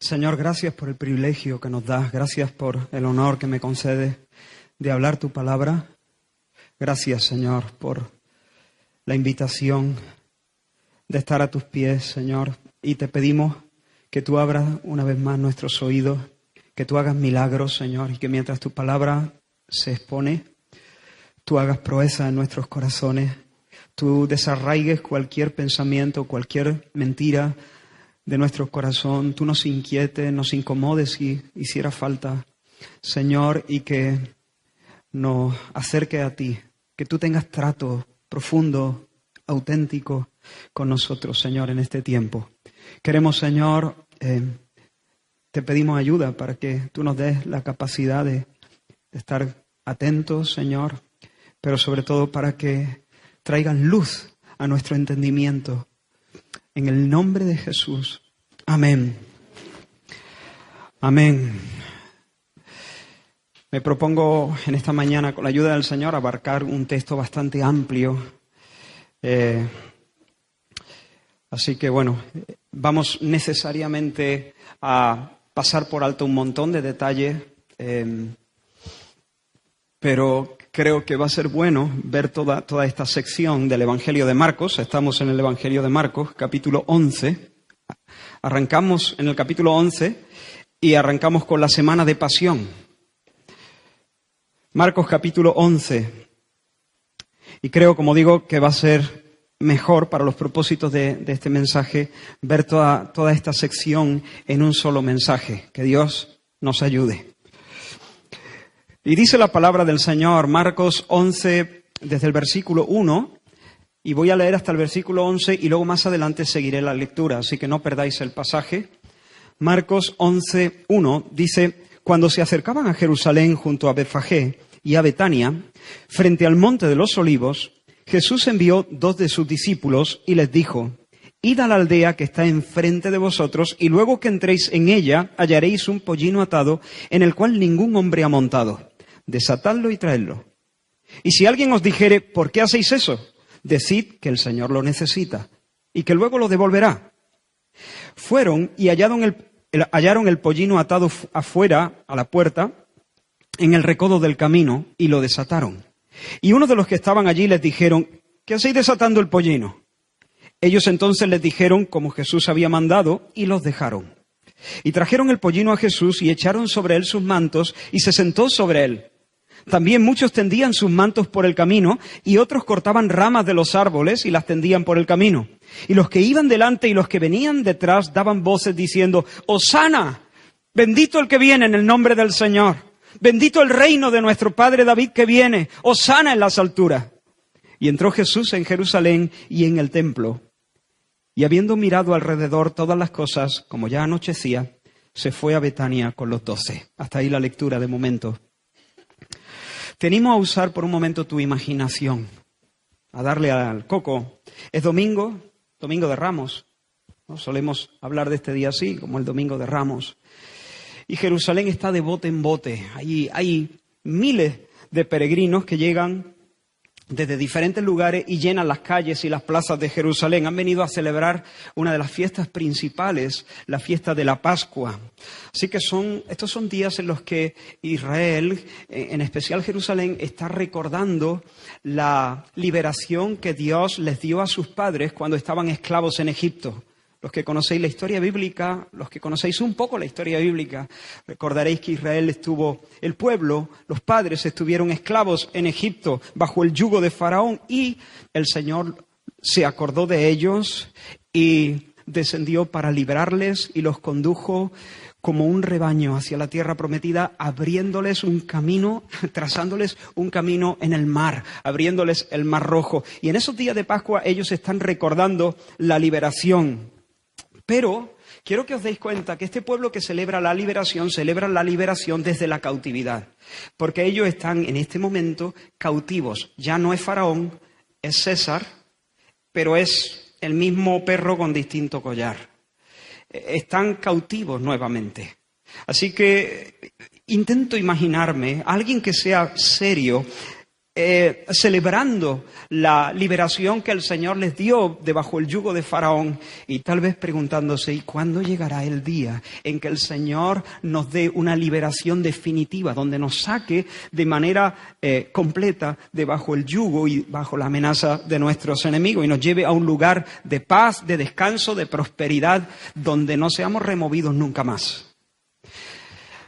Señor, gracias por el privilegio que nos das, gracias por el honor que me concedes de hablar tu palabra. Gracias, Señor, por la invitación de estar a tus pies, Señor. Y te pedimos que tú abras una vez más nuestros oídos, que tú hagas milagros, Señor, y que mientras tu palabra se expone, tú hagas proezas en nuestros corazones, tú desarraigues cualquier pensamiento, cualquier mentira de nuestro corazón, tú nos inquietes, nos incomodes si hiciera falta, Señor, y que nos acerque a ti, que tú tengas trato profundo, auténtico con nosotros, Señor, en este tiempo. Queremos, Señor, te pedimos ayuda para que tú nos des la capacidad de estar atentos, Señor, pero sobre todo para que traigan luz a nuestro entendimiento. En el nombre de Jesús. Amén. Amén. Me propongo en esta mañana, con la ayuda del Señor, abarcar un texto bastante amplio. Así que, bueno, vamos necesariamente a pasar por alto un montón de detalles, pero creo que va a ser bueno ver toda esta sección del Evangelio de Marcos. Estamos en el Evangelio de Marcos, capítulo 11. Arrancamos en el capítulo 11 y arrancamos con la semana de pasión. Marcos capítulo 11. Y creo, como digo, que va a ser mejor para los propósitos de este mensaje ver toda esta sección en un solo mensaje. Que Dios nos ayude. Y dice la palabra del Señor, Marcos 11, desde el versículo 1, y voy a leer hasta el versículo 11 y luego más adelante seguiré la lectura, así que no perdáis el pasaje. Marcos 11, 1 dice: Cuando se acercaban a Jerusalén junto a Betfagé y a Betania, frente al monte de los Olivos, Jesús envió 2 de sus discípulos y les dijo: Id a la aldea que está enfrente de vosotros, y luego que entréis en ella hallaréis un pollino atado en el cual ningún hombre ha montado. Desatadlo y traedlo. Y si alguien os dijere: ¿por qué hacéis eso? Decid que el Señor lo necesita y que luego lo devolverá. Fueron y hallaron el pollino atado afuera a la puerta, en el recodo del camino, y lo desataron. Y uno de los que estaban allí les dijeron: ¿qué hacéis desatando el pollino? Ellos entonces les dijeron como Jesús había mandado, y los dejaron. Y trajeron el pollino a Jesús y echaron sobre él sus mantos, y se sentó sobre él. También muchos tendían sus mantos por el camino, y otros cortaban ramas de los árboles y las tendían por el camino. Y los que iban delante y los que venían detrás daban voces diciendo: ¡Hosana! Bendito el que viene en el nombre del Señor. Bendito el reino de nuestro padre David que viene. ¡Hosana en las alturas! Y entró Jesús en Jerusalén y en el templo. Y habiendo mirado alrededor todas las cosas, como ya anochecía, se fue a Betania con los 12. Hasta ahí la lectura de momento. Te animo a usar por un momento tu imaginación, a darle al coco. Es domingo de Ramos. ¿No? Solemos hablar de este día así, como el Domingo de Ramos. Y Jerusalén está de bote en bote. Allí hay miles de peregrinos que llegan desde diferentes lugares y llenan las calles y las plazas de Jerusalén. Han venido a celebrar una de las fiestas principales, la fiesta de la Pascua. Así que estos son días en los que Israel, en especial Jerusalén, está recordando la liberación que Dios les dio a sus padres cuando estaban esclavos en Egipto. Los que conocéis la historia bíblica, los que conocéis un poco la historia bíblica, recordaréis que el pueblo, los padres estuvieron esclavos en Egipto bajo el yugo de Faraón, y el Señor se acordó de ellos y descendió para librarles y los condujo como un rebaño hacia la tierra prometida, abriéndoles un camino, trazándoles un camino en el mar, abriéndoles el Mar Rojo. Y en esos días de Pascua ellos están recordando la liberación. Pero quiero que os deis cuenta que este pueblo que celebra la liberación desde la cautividad. Porque ellos están en este momento cautivos. Ya no es Faraón, es César, pero es el mismo perro con distinto collar. Están cautivos nuevamente. Así que intento imaginarme a alguien que sea serio celebrando la liberación que el Señor les dio debajo el yugo de Faraón y tal vez preguntándose, ¿y cuándo llegará el día en que el Señor nos dé una liberación definitiva, donde nos saque de manera completa debajo el yugo y bajo la amenaza de nuestros enemigos y nos lleve a un lugar de paz, de descanso, de prosperidad, donde no seamos removidos nunca más?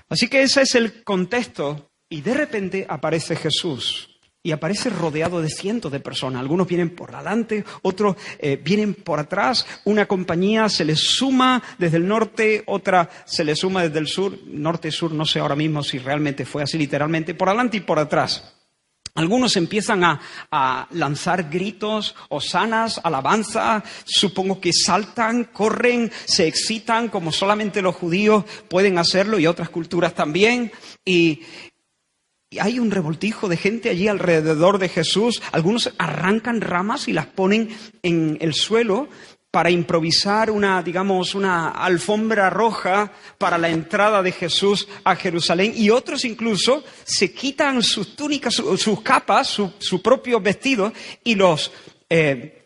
Así que ese es el contexto y de repente aparece Jesús. Y aparece rodeado de cientos de personas. Algunos vienen por delante, otros vienen por atrás. Una compañía se les suma desde el norte, otra se les suma desde el sur. Norte-sur, no sé ahora mismo si realmente fue así literalmente, por adelante y por atrás. Algunos empiezan a lanzar gritos, hosanas, alabanza. Supongo que saltan, corren, se excitan como solamente los judíos pueden hacerlo y otras culturas también. Y hay un revoltijo de gente allí alrededor de Jesús. Algunos arrancan ramas y las ponen en el suelo para improvisar una alfombra roja para la entrada de Jesús a Jerusalén. Y otros incluso se quitan sus túnicas, sus capas, su propio vestido y los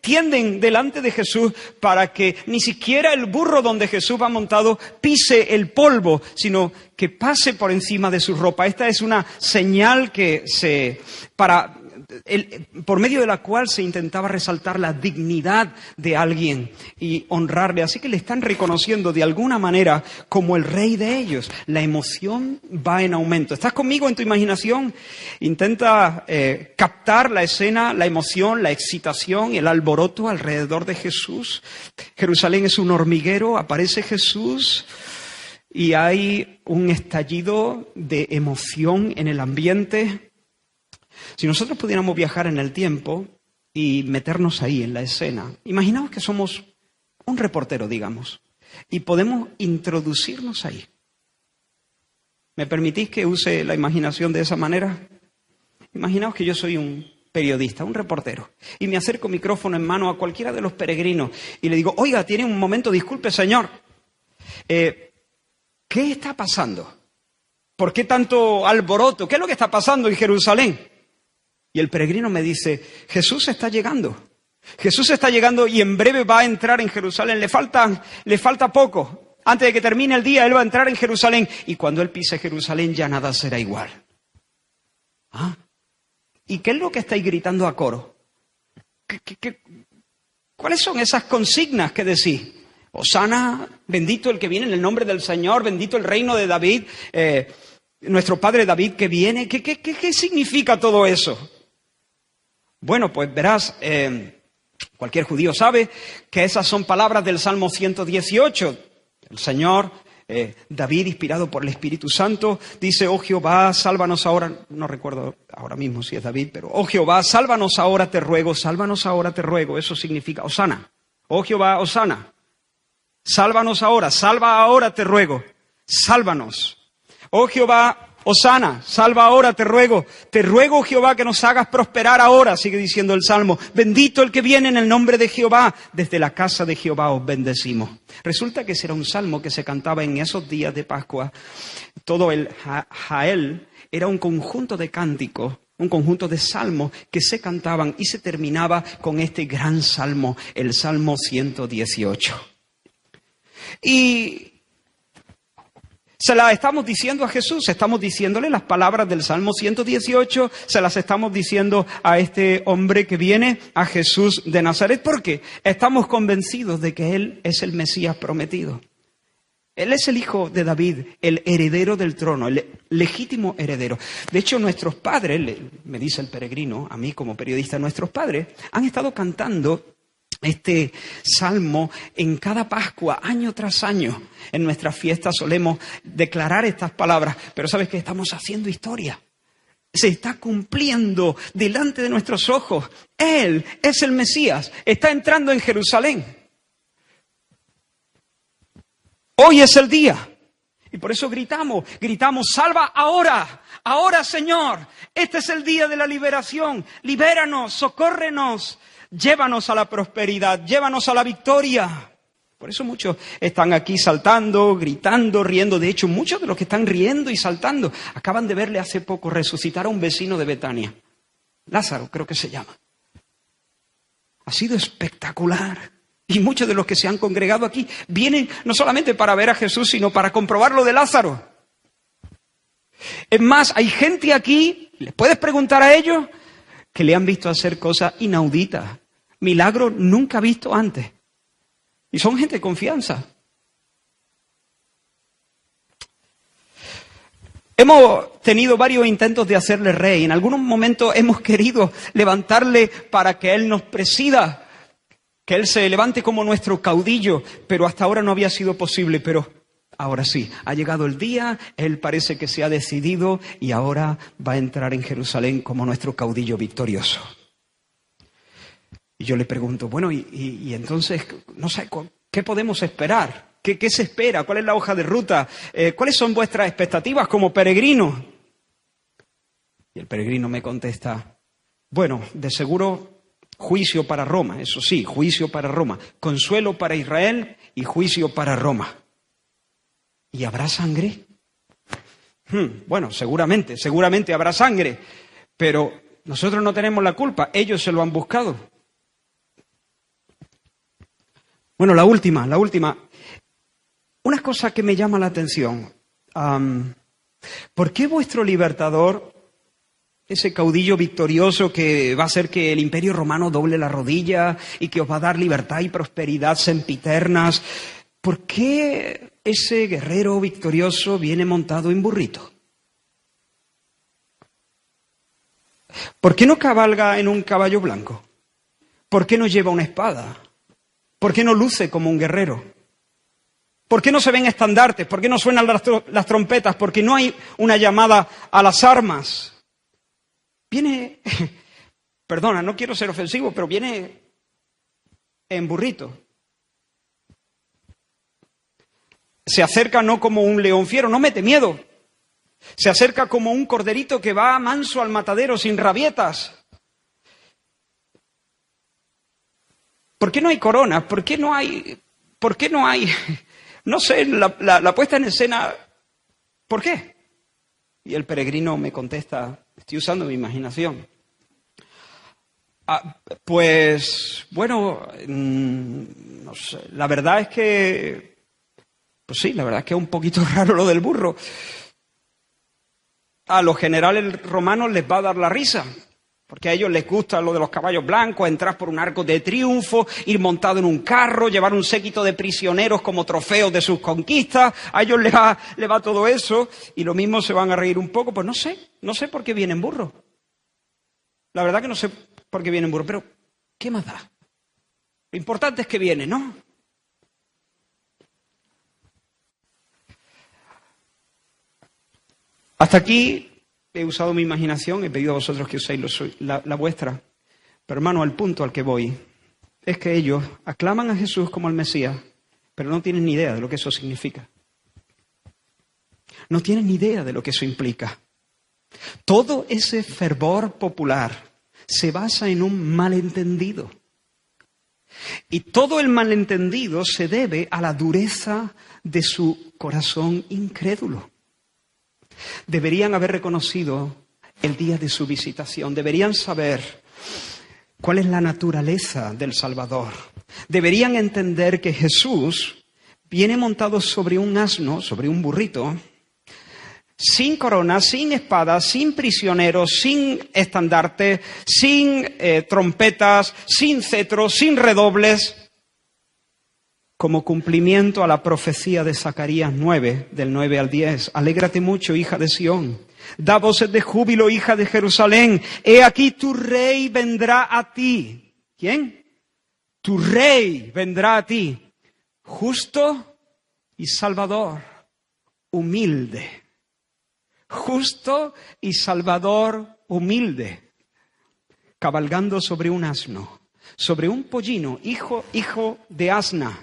tienden delante de Jesús para que ni siquiera el burro donde Jesús va montado pise el polvo, sino que pase por encima de su ropa. Esta es una señal por medio de la cual se intentaba resaltar la dignidad de alguien y honrarle. Así que le están reconociendo de alguna manera como el rey de ellos. La emoción va en aumento. ¿Estás conmigo en tu imaginación? Intenta captar la escena, la emoción, la excitación, el alboroto alrededor de Jesús. Jerusalén es un hormiguero, aparece Jesús y hay un estallido de emoción en el ambiente. Si nosotros pudiéramos viajar en el tiempo y meternos ahí en la escena, imaginaos que somos un reportero, digamos, y podemos introducirnos ahí. ¿Me permitís que use la imaginación de esa manera? Imaginaos que yo soy un periodista, un reportero, y me acerco micrófono en mano a cualquiera de los peregrinos y le digo, oiga, tiene un momento, disculpe señor, ¿qué está pasando? ¿Por qué tanto alboroto? ¿Qué es lo que está pasando en Jerusalén? Y el peregrino me dice, Jesús está llegando. Jesús está llegando y en breve va a entrar en Jerusalén. Le falta poco. Antes de que termine el día, Él va a entrar en Jerusalén. Y cuando Él pise Jerusalén, ya nada será igual. ¿Ah? ¿Y qué es lo que estáis gritando a coro? ¿Cuáles son esas consignas que decís? Hosana, bendito el que viene en el nombre del Señor, bendito el reino de David, nuestro padre David que viene. ¿Qué significa todo eso? Bueno, pues verás, cualquier judío sabe que esas son palabras del Salmo 118. El Señor, David, inspirado por el Espíritu Santo, dice, oh Jehová, sálvanos ahora. No recuerdo ahora mismo si es David, pero oh Jehová, sálvanos ahora te ruego, sálvanos ahora te ruego. Eso significa hosana. Oh Jehová, hosana. Sálvanos ahora, salva ahora te ruego, sálvanos. Oh Jehová, hosana, salva ahora, te ruego, Jehová, que nos hagas prosperar ahora, sigue diciendo el Salmo. Bendito el que viene en el nombre de Jehová, desde la casa de Jehová os bendecimos. Resulta que ese era un salmo que se cantaba en esos días de Pascua. Todo el Jael era un conjunto de cánticos, un conjunto de salmos que se cantaban y se terminaba con este gran salmo, el Salmo 118. Y se las estamos diciendo a Jesús, estamos diciéndole las palabras del Salmo 118, se las estamos diciendo a este hombre que viene, a Jesús de Nazaret, porque estamos convencidos de que Él es el Mesías prometido. Él es el hijo de David, el heredero del trono, el legítimo heredero. De hecho, nuestros padres, me dice el peregrino, a mí como periodista, nuestros padres han estado cantando este salmo en cada Pascua, año tras año. En nuestras fiestas solemos declarar estas palabras, pero ¿sabes qué? Estamos haciendo historia. Se está cumpliendo delante de nuestros ojos. Él es el Mesías, está entrando en Jerusalén. Hoy es el día. Y por eso gritamos, salva ahora, ahora Señor. Este es el día de la liberación. Libéranos, socórrenos. Llévanos a la prosperidad, llévanos a la victoria. Por eso muchos están aquí saltando, gritando, riendo. De hecho, muchos de los que están riendo y saltando acaban de verle hace poco resucitar a un vecino de Betania. Lázaro, creo que se llama. Ha sido espectacular. Y muchos de los que se han congregado aquí vienen no solamente para ver a Jesús, sino para comprobar lo de Lázaro. Es más, hay gente aquí, les puedes preguntar a ellos, que le han visto hacer cosas inauditas, milagros nunca vistos antes. Y son gente de confianza. Hemos tenido varios intentos de hacerle rey. En algunos momentos hemos querido levantarle para que Él nos presida, que Él se levante como nuestro caudillo, pero hasta ahora no había sido posible. Pero ahora sí, ha llegado el día, Él parece que se ha decidido y ahora va a entrar en Jerusalén como nuestro caudillo victorioso. Y yo le pregunto, bueno, y entonces, no sé, ¿qué podemos esperar? ¿Qué se espera? ¿Cuál es la hoja de ruta? ¿Cuáles son vuestras expectativas como peregrinos? Y el peregrino me contesta, bueno, de seguro juicio para Roma, eso sí, juicio para Roma, consuelo para Israel y juicio para Roma. ¿Y habrá sangre? Bueno, seguramente habrá sangre, pero nosotros no tenemos la culpa, ellos se lo han buscado. Bueno, la última. Una cosa que me llama la atención. ¿Por qué vuestro libertador, ese caudillo victorioso que va a hacer que el Imperio Romano doble la rodilla y que os va a dar libertad y prosperidad sempiternas, por qué ese guerrero victorioso viene montado en burrito? ¿Por qué no cabalga en un caballo blanco? ¿Por qué no lleva una espada? ¿Por qué no luce como un guerrero? ¿Por qué no se ven estandartes? ¿Por qué no suenan las trompetas? ¿Por qué no hay una llamada a las armas? Viene, perdona, no quiero ser ofensivo, pero viene en burrito. Se acerca no como un león fiero, no mete miedo. Se acerca como un corderito que va manso al matadero sin rabietas. ¿Por qué no hay coronas? ¿Por qué no hay, no sé, la puesta en escena? ¿Por qué? Y el peregrino me contesta, estoy usando mi imaginación. Pues, bueno, no sé, la verdad es que, pues sí, la verdad es que es un poquito raro lo del burro. A los generales romanos les va a dar la risa, porque a ellos les gusta lo de los caballos blancos, entrar por un arco de triunfo, ir montado en un carro, llevar un séquito de prisioneros como trofeos de sus conquistas. A ellos les va todo eso y lo mismo se van a reír un poco. Pues no sé por qué vienen burros. La verdad que no sé por qué vienen burros, pero ¿qué más da? Lo importante es que vienen, ¿no? Hasta aquí he usado mi imaginación, he pedido a vosotros que uséis la vuestra. Pero hermano, al punto al que voy es que ellos aclaman a Jesús como el Mesías, pero no tienen ni idea de lo que eso significa. No tienen ni idea de lo que eso implica. Todo ese fervor popular se basa en un malentendido. Y todo el malentendido se debe a la dureza de su corazón incrédulo. Deberían haber reconocido el día de su visitación, deberían saber cuál es la naturaleza del Salvador. Deberían entender que Jesús viene montado sobre un asno, sobre un burrito, sin corona, sin espada, sin prisioneros, sin estandarte, sin trompetas, sin cetros, sin redobles, como cumplimiento a la profecía de Zacarías 9, del 9 al 10. Alégrate mucho, hija de Sión. Da voces de júbilo, hija de Jerusalén. He aquí tu rey vendrá a ti. ¿Quién? Tu rey vendrá a ti. Justo y salvador. Humilde. Justo y salvador humilde. Cabalgando sobre un asno. Sobre un pollino, hijo de asna.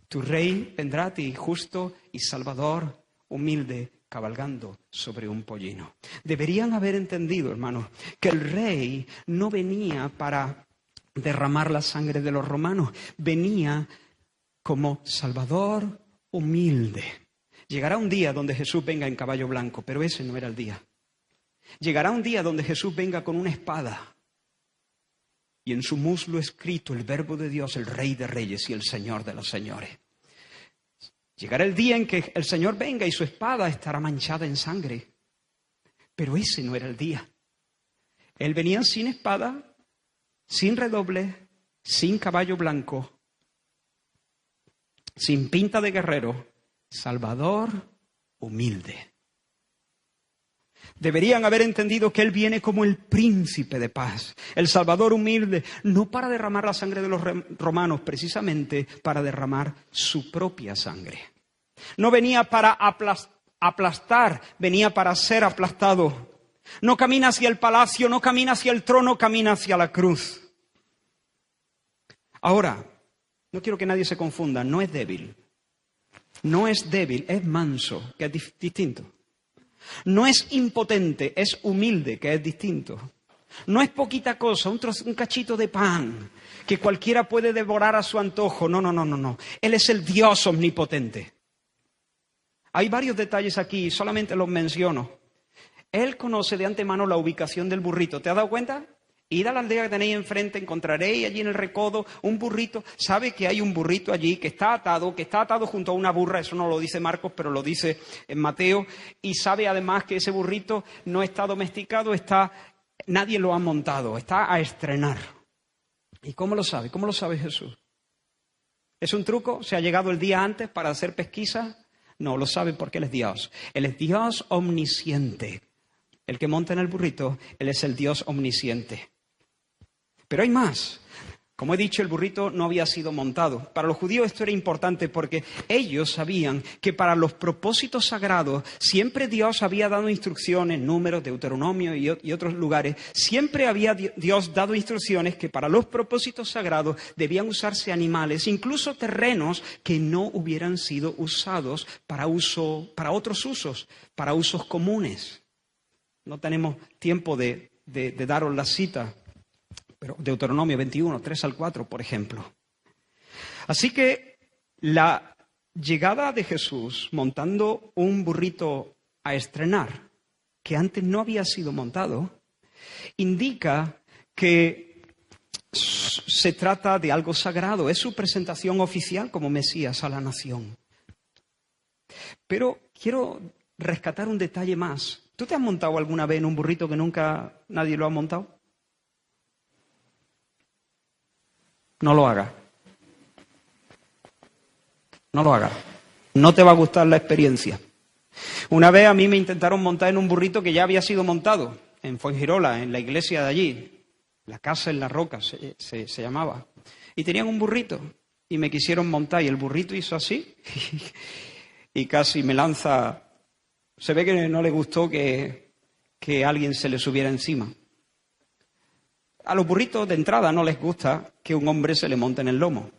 Tu rey vendrá a ti, justo y salvador, humilde, cabalgando sobre un pollino. Deberían haber entendido, hermanos, que el rey no venía para derramar la sangre de los romanos, venía como salvador humilde. Llegará un día donde Jesús venga en caballo blanco, pero ese no era el día. Llegará un día donde Jesús venga con una espada y en su muslo escrito el verbo de Dios, el Rey de Reyes y el Señor de los Señores. Llegará el día en que el Señor venga y su espada estará manchada en sangre. Pero ese no era el día. Él venía sin espada, sin redoble, sin caballo blanco, sin pinta de guerrero, Salvador humilde. Deberían haber entendido que Él viene como el príncipe de paz, el Salvador humilde, no para derramar la sangre de los romanos, precisamente para derramar su propia sangre. No venía para aplastar, venía para ser aplastado. No camina hacia el palacio, no camina hacia el trono, camina hacia la cruz. Ahora, no quiero que nadie se confunda, no es débil. No es débil, es manso, que es distinto. No es impotente, es humilde, que es distinto. No es poquita cosa, un cachito de pan que cualquiera puede devorar a su antojo. No. Él es el Dios omnipotente. Hay varios detalles aquí, solamente los menciono. Él conoce de antemano la ubicación del burrito. ¿Te has dado cuenta? Id a la aldea que tenéis enfrente, encontraréis allí en el recodo un burrito. Sabe que hay un burrito allí que está atado junto a una burra. Eso no lo dice Marcos, pero lo dice en Mateo. Y sabe además que ese burrito no está domesticado, nadie lo ha montado, está a estrenar. ¿Y cómo lo sabe? ¿Cómo lo sabe Jesús? ¿Es un truco? ¿Se ha llegado el día antes para hacer pesquisa? No, lo sabe porque Él es Dios. Él es Dios omnisciente. El que monta en el burrito, Él es el Dios omnisciente. Pero hay más. Como he dicho, el burrito no había sido montado. Para los judíos esto era importante porque ellos sabían que para los propósitos sagrados siempre Dios había dado instrucciones, Números, Deuteronomio y otros lugares. Siempre había Dios dado instrucciones que para los propósitos sagrados debían usarse animales, incluso terrenos que no hubieran sido usados para otros usos, para usos comunes. No tenemos tiempo de daros la cita. Pero Deuteronomio 21, 3 al 4, por ejemplo. Así que la llegada de Jesús montando un burrito a estrenar, que antes no había sido montado, indica que se trata de algo sagrado. Es su presentación oficial como Mesías a la nación. Pero quiero rescatar un detalle más. ¿Tú te has montado alguna vez en un burrito que nunca nadie lo ha montado? No lo hagas. No lo hagas. No te va a gustar la experiencia. Una vez a mí me intentaron montar en un burrito que ya había sido montado en Fuengirola, en la iglesia de allí. La casa en la roca se llamaba. Y tenían un burrito y me quisieron montar y el burrito hizo así y casi me lanza. Se ve que no le gustó que alguien se le subiera encima. A los burritos de entrada no les gusta que un hombre se le monte en el lomo.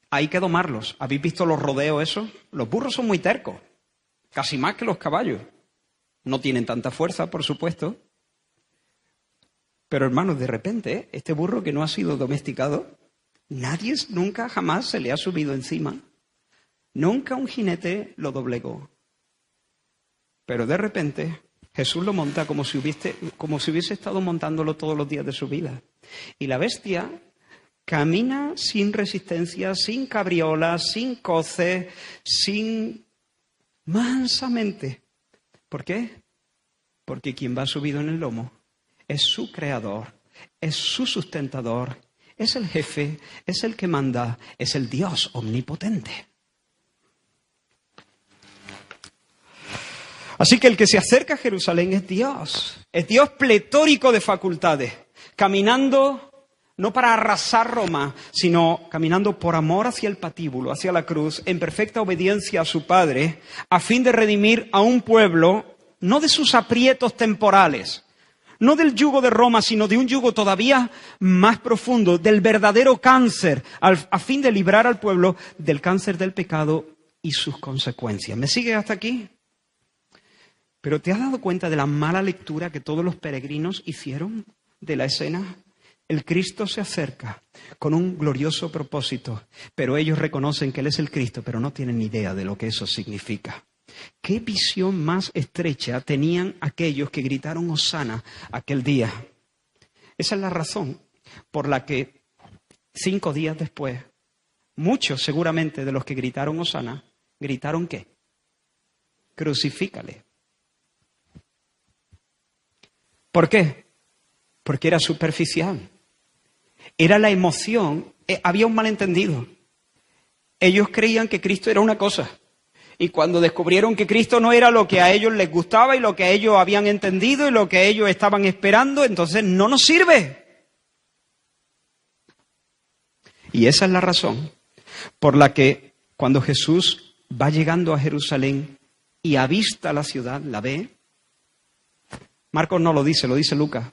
Hay que domarlos. ¿Habéis visto los rodeos esos? Los burros son muy tercos, casi más que los caballos. No tienen tanta fuerza, por supuesto. Pero hermanos, de repente, este burro que no ha sido domesticado, nadie nunca jamás se le ha subido encima. Nunca un jinete lo doblegó. Pero de repente Jesús lo monta como si hubiese estado montándolo todos los días de su vida. Y la bestia camina sin resistencia, sin cabriolas, sin coces, mansamente. ¿Por qué? Porque quien va subido en el lomo es su creador, es su sustentador, es el jefe, es el que manda, es el Dios omnipotente. Así que el que se acerca a Jerusalén es Dios pletórico de facultades, caminando no para arrasar Roma, sino caminando por amor hacia el patíbulo, hacia la cruz, en perfecta obediencia a su Padre, a fin de redimir a un pueblo, no de sus aprietos temporales, no del yugo de Roma, sino de un yugo todavía más profundo, del verdadero cáncer, a fin de librar al pueblo del cáncer del pecado y sus consecuencias. ¿Me sigue hasta aquí? Pero ¿te has dado cuenta de la mala lectura que todos los peregrinos hicieron de la escena? El Cristo se acerca con un glorioso propósito, pero ellos reconocen que Él es el Cristo, pero no tienen ni idea de lo que eso significa. ¿Qué visión más estrecha tenían aquellos que gritaron Hosana aquel día? Esa es la razón por la que 5 días después, muchos seguramente de los que gritaron Hosana, gritaron ¿qué? Crucifícale. ¿Por qué? Porque era superficial. Era la emoción, había un malentendido. Ellos creían que Cristo era una cosa. Y cuando descubrieron que Cristo no era lo que a ellos les gustaba y lo que ellos habían entendido y lo que ellos estaban esperando, entonces no nos sirve. Y esa es la razón por la que cuando Jesús va llegando a Jerusalén y avista la ciudad, la ve. Marcos no lo dice Lucas.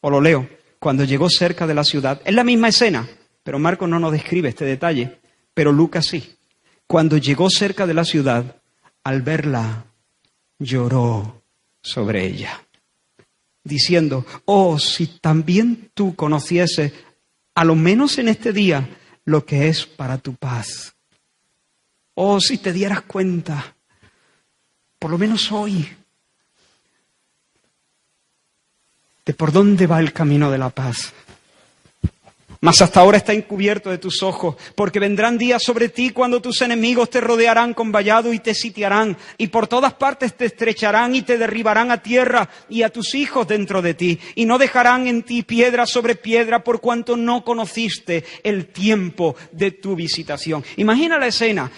O lo leo. Cuando llegó cerca de la ciudad, es la misma escena, pero Marcos no nos describe este detalle, pero Lucas sí. Cuando llegó cerca de la ciudad, al verla, lloró sobre ella, diciendo, oh, si también tú conocieses, a lo menos en este día, lo que es para tu paz. Oh, si te dieras cuenta, por lo menos hoy, de por dónde va el camino de la paz. Mas hasta ahora está encubierto de tus ojos, porque vendrán días sobre ti cuando tus enemigos te rodearán con vallado y te sitiarán, y por todas partes te estrecharán y te derribarán a tierra y a tus hijos dentro de ti, y no dejarán en ti piedra sobre piedra por cuanto no conociste el tiempo de tu visitación. Imagina la escena.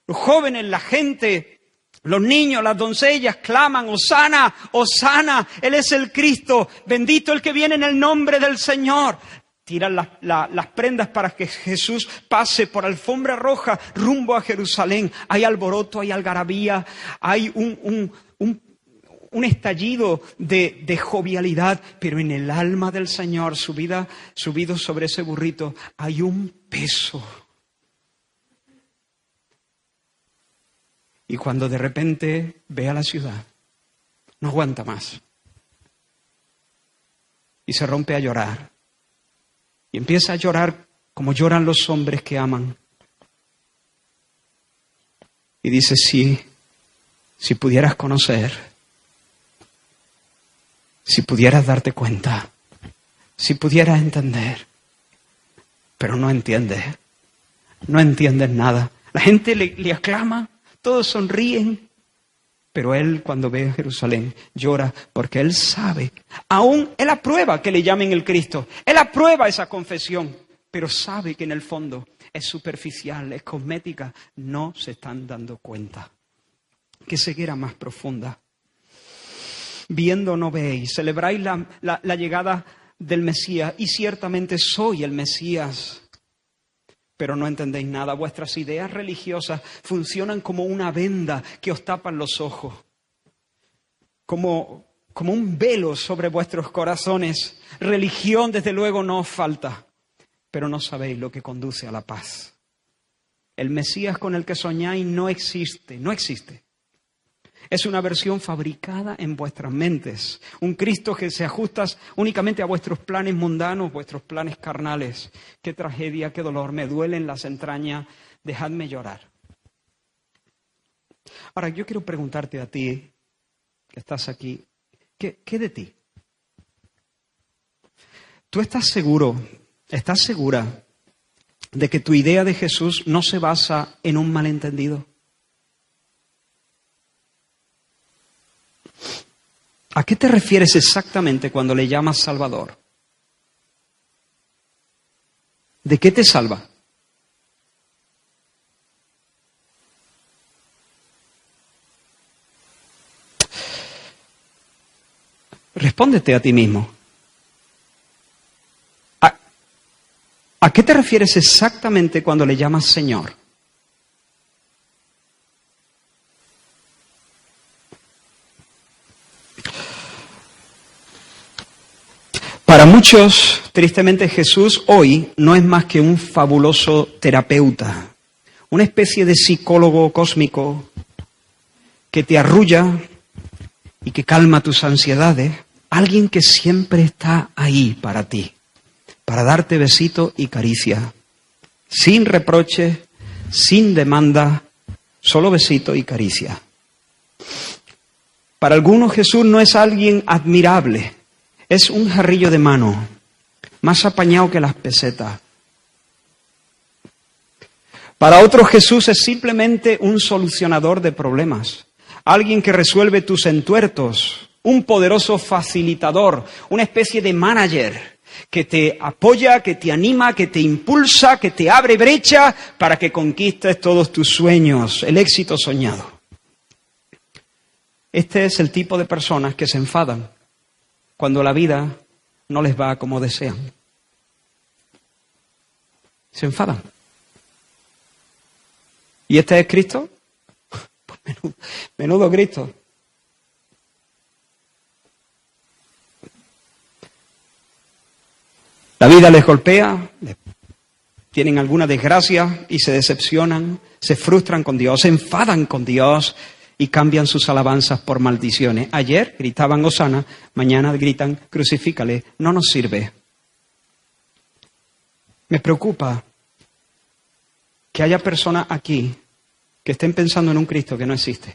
Los jóvenes, la gente, los niños, las doncellas claman, Hosana, Hosana, Él es el Cristo, bendito el que viene en el nombre del Señor. Tiran las prendas para que Jesús pase por alfombra roja rumbo a Jerusalén. Hay alboroto, hay algarabía, hay un estallido de jovialidad, pero en el alma del Señor, subido sobre ese burrito, hay un peso. Y cuando de repente ve a la ciudad, no aguanta más. Y se rompe a llorar. Y empieza a llorar como lloran los hombres que aman. Y dice, si pudieras conocer, si pudieras darte cuenta, si pudieras entender, pero no entiendes nada. La gente le aclama, todos sonríen, pero él cuando ve a Jerusalén llora porque él sabe, aún él aprueba que le llamen el Cristo, él aprueba esa confesión, pero sabe que en el fondo es superficial, es cosmética, no se están dando cuenta. Qué ceguera más profunda. Viendo no veis, celebráis la llegada del Mesías y ciertamente soy el Mesías. Pero no entendéis nada. Vuestras ideas religiosas funcionan como una venda que os tapan los ojos. Como un velo sobre vuestros corazones. Religión, desde luego, no os falta. Pero no sabéis lo que conduce a la paz. El Mesías con el que soñáis no existe. Es una versión fabricada en vuestras mentes. Un Cristo que se ajusta únicamente a vuestros planes mundanos, vuestros planes carnales. Qué tragedia, qué dolor, me duelen las entrañas, dejadme llorar. Ahora, yo quiero preguntarte a ti, que estás aquí, ¿qué de ti? ¿Tú estás seguro, estás segura de que tu idea de Jesús no se basa en un malentendido? ¿A qué te refieres exactamente cuando le llamas Salvador? ¿De qué te salva? Respóndete a ti mismo. ¿A qué te refieres exactamente cuando le llamas Señor? Para muchos, tristemente, Jesús hoy no es más que un fabuloso terapeuta, una especie de psicólogo cósmico que te arrulla y que calma tus ansiedades, alguien que siempre está ahí para ti, para darte besito y caricia, sin reproches, sin demanda, solo besito y caricia. Para algunos Jesús no es alguien admirable, es un jarrillo de mano, más apañado que las pesetas. Para otros Jesús es simplemente un solucionador de problemas, alguien que resuelve tus entuertos, un poderoso facilitador, una especie de manager que te apoya, que te anima, que te impulsa, que te abre brecha para que conquistes todos tus sueños, el éxito soñado. Este es el tipo de personas que se enfadan cuando la vida no les va como desean. Se enfadan. ¿Y este es Cristo? Pues menudo Cristo. La vida les golpea, tienen alguna desgracia y se decepcionan, se frustran con Dios, se enfadan con Dios y cambian sus alabanzas por maldiciones. Ayer gritaban Hosana, mañana gritan crucifícale, no nos sirve. Me preocupa que haya personas aquí que estén pensando en un Cristo que no existe.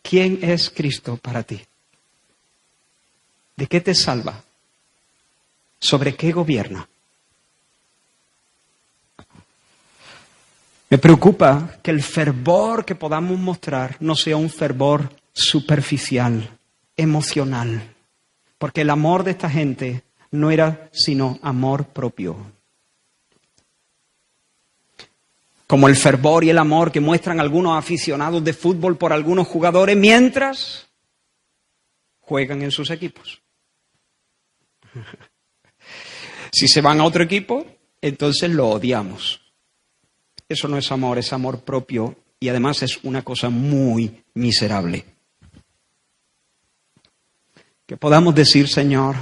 ¿Quién es Cristo para ti? ¿De qué te salva? ¿Sobre qué gobierna? Me preocupa que el fervor que podamos mostrar no sea un fervor superficial, emocional, porque el amor de esta gente no era sino amor propio. Como el fervor y el amor que muestran algunos aficionados de fútbol por algunos jugadores mientras juegan en sus equipos. Si se van a otro equipo, entonces lo odiamos. Eso no es amor propio y además es una cosa muy miserable. Que podamos decir, Señor,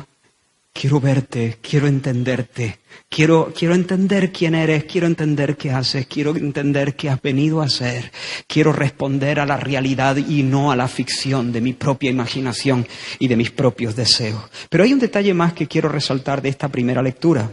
quiero verte, quiero entenderte, quiero entender quién eres, quiero entender qué haces, quiero entender qué has venido a hacer, quiero responder a la realidad y no a la ficción de mi propia imaginación y de mis propios deseos. Pero hay un detalle más que quiero resaltar de esta primera lectura.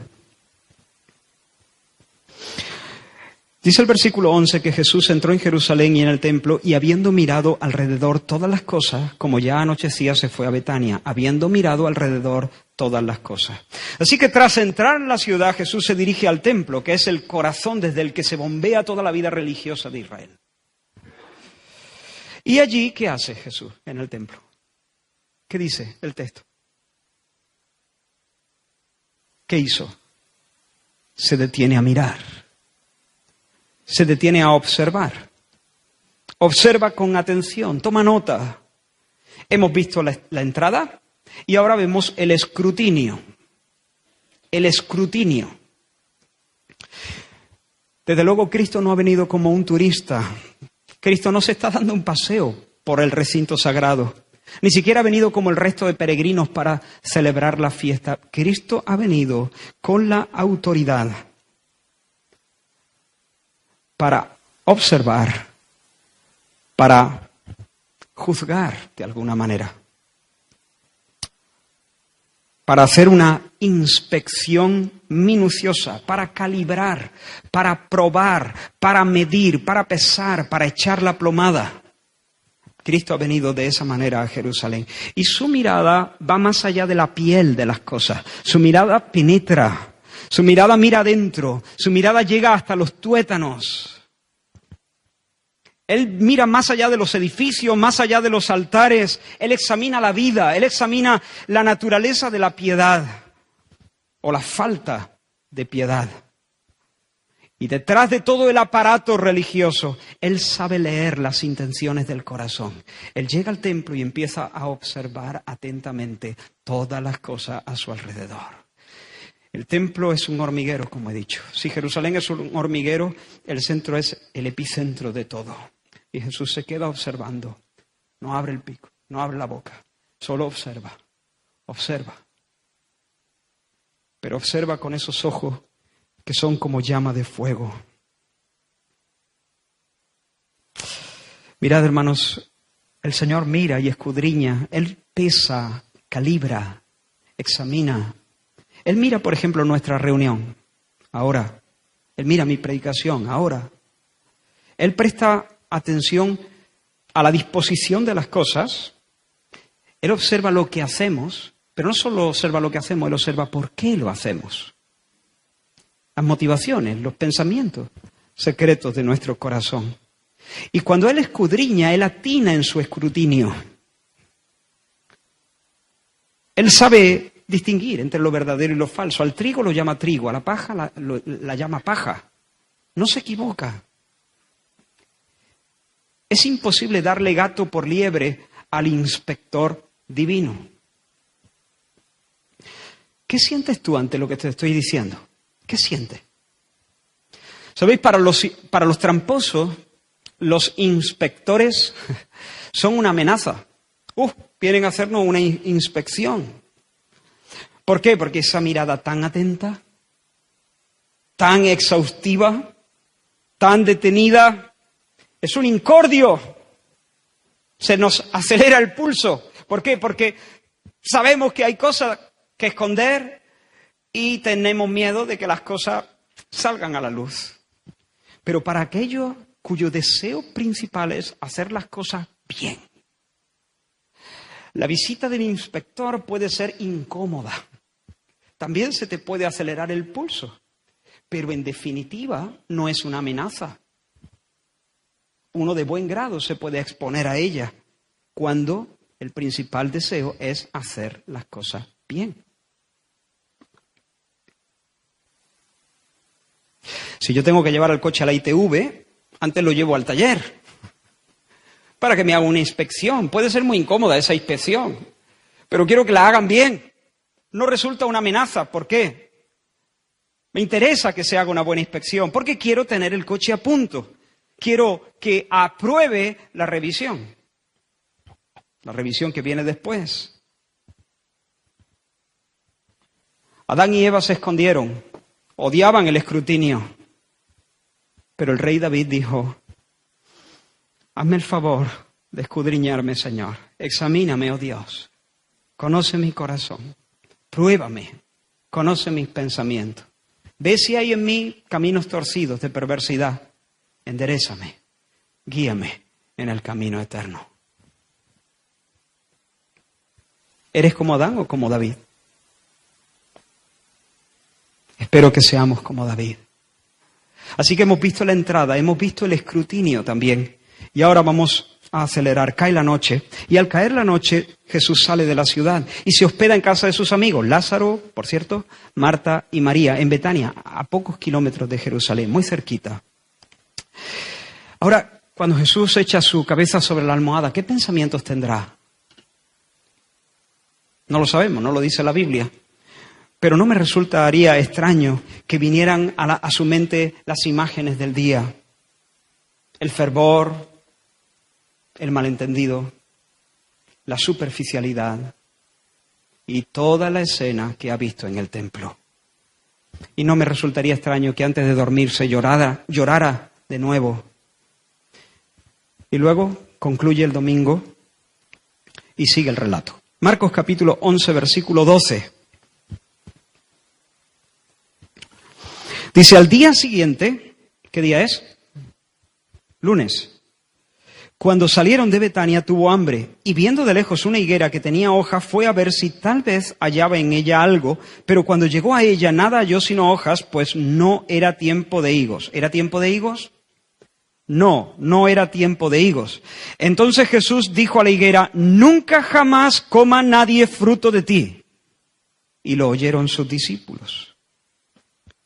Dice el versículo 11 que Jesús entró en Jerusalén y en el templo y habiendo mirado alrededor todas las cosas, como ya anochecía se fue a Betania, habiendo mirado alrededor todas las cosas. Así que tras entrar en la ciudad, Jesús se dirige al templo, que es el corazón desde el que se bombea toda la vida religiosa de Israel. ¿Y allí qué hace Jesús en el templo? ¿Qué dice el texto? ¿Qué hizo? Se detiene a mirar. Se detiene a observar. Observa con atención, toma nota. Hemos visto la entrada y ahora vemos el escrutinio. El escrutinio. Desde luego Cristo no ha venido como un turista. Cristo no se está dando un paseo por el recinto sagrado. Ni siquiera ha venido como el resto de peregrinos para celebrar la fiesta. Cristo ha venido con la autoridad para observar, para juzgar de alguna manera, para hacer una inspección minuciosa, para calibrar, para probar, para medir, para pesar, para echar la plomada. Cristo ha venido de esa manera a Jerusalén. Y su mirada va más allá de la piel de las cosas. Su mirada penetra. Su mirada mira adentro, su mirada llega hasta los tuétanos. Él mira más allá de los edificios, más allá de los altares. Él examina la vida, él examina la naturaleza de la piedad o la falta de piedad. Y detrás de todo el aparato religioso, él sabe leer las intenciones del corazón. Él llega al templo y empieza a observar atentamente todas las cosas a su alrededor. El templo es un hormiguero, como he dicho. Si Jerusalén es un hormiguero, el centro es el epicentro de todo. Y Jesús se queda observando. No abre el pico, no abre la boca. Solo observa. Observa. Pero observa con esos ojos que son como llama de fuego. Mirad, hermanos, el Señor mira y escudriña. Él pesa, calibra, examina. Él mira, por ejemplo, nuestra reunión, ahora. Él mira mi predicación, ahora. Él presta atención a la disposición de las cosas, Él observa lo que hacemos, pero no solo observa lo que hacemos, Él observa por qué lo hacemos. Las motivaciones, los pensamientos secretos de nuestro corazón. Y cuando Él escudriña, Él atina en su escrutinio. Él sabe distinguir entre lo verdadero y lo falso. Al trigo lo llama trigo, a la paja la llama paja. No se equivoca. Es imposible darle gato por liebre al inspector divino. ¿Qué sientes tú ante lo que te estoy diciendo? ¿Qué sientes? ¿Sabéis? Para los tramposos, los inspectores son una amenaza. Vienen a hacernos una inspección. ¿Por qué? Porque esa mirada tan atenta, tan exhaustiva, tan detenida, es un incordio. Se nos acelera el pulso. ¿Por qué? Porque sabemos que hay cosas que esconder y tenemos miedo de que las cosas salgan a la luz. Pero para aquellos cuyo deseo principal es hacer las cosas bien, la visita del inspector puede ser incómoda. También se te puede acelerar el pulso, pero en definitiva no es una amenaza. Uno de buen grado se puede exponer a ella cuando el principal deseo es hacer las cosas bien. Si yo tengo que llevar el coche a la ITV, antes lo llevo al taller para que me haga una inspección. Puede ser muy incómoda esa inspección, pero quiero que la hagan bien. No resulta una amenaza. ¿Por qué? Me interesa que se haga una buena inspección, porque quiero tener el coche a punto. Quiero que apruebe la revisión que viene después. Adán y Eva se escondieron, odiaban el escrutinio, pero el rey David dijo: hazme el favor de escudriñarme, Señor. Examíname, oh Dios. Conoce mi corazón. Pruébame. Conoce mis pensamientos. Ve si hay en mí caminos torcidos de perversidad. Enderézame. Guíame en el camino eterno. ¿Eres como Adán o como David? Espero que seamos como David. Así que hemos visto la entrada, hemos visto el escrutinio también. Y ahora vamos a acelerar. Cae la noche. Y al caer la noche, Jesús sale de la ciudad y se hospeda en casa de sus amigos. Lázaro, por cierto, Marta y María, en Betania, a pocos kilómetros de Jerusalén, muy cerquita. Ahora, cuando Jesús echa su cabeza sobre la almohada, ¿qué pensamientos tendrá? No lo sabemos, no lo dice la Biblia. Pero no me resultaría extraño que vinieran a su mente las imágenes del día. El fervor, el malentendido, la superficialidad y toda la escena que ha visto en el templo. Y no me resultaría extraño que antes de dormirse llorara de nuevo. Y luego concluye el domingo y sigue el relato. Marcos capítulo 11, versículo 12. Dice: al día siguiente, ¿qué día es? Lunes. Cuando salieron de Betania tuvo hambre, y viendo de lejos una higuera que tenía hojas, fue a ver si tal vez hallaba en ella algo, pero cuando llegó a ella nada halló sino hojas, pues no era tiempo de higos. ¿Era tiempo de higos? No, no era tiempo de higos. Entonces Jesús dijo a la higuera: nunca jamás coma nadie fruto de ti. Y lo oyeron sus discípulos.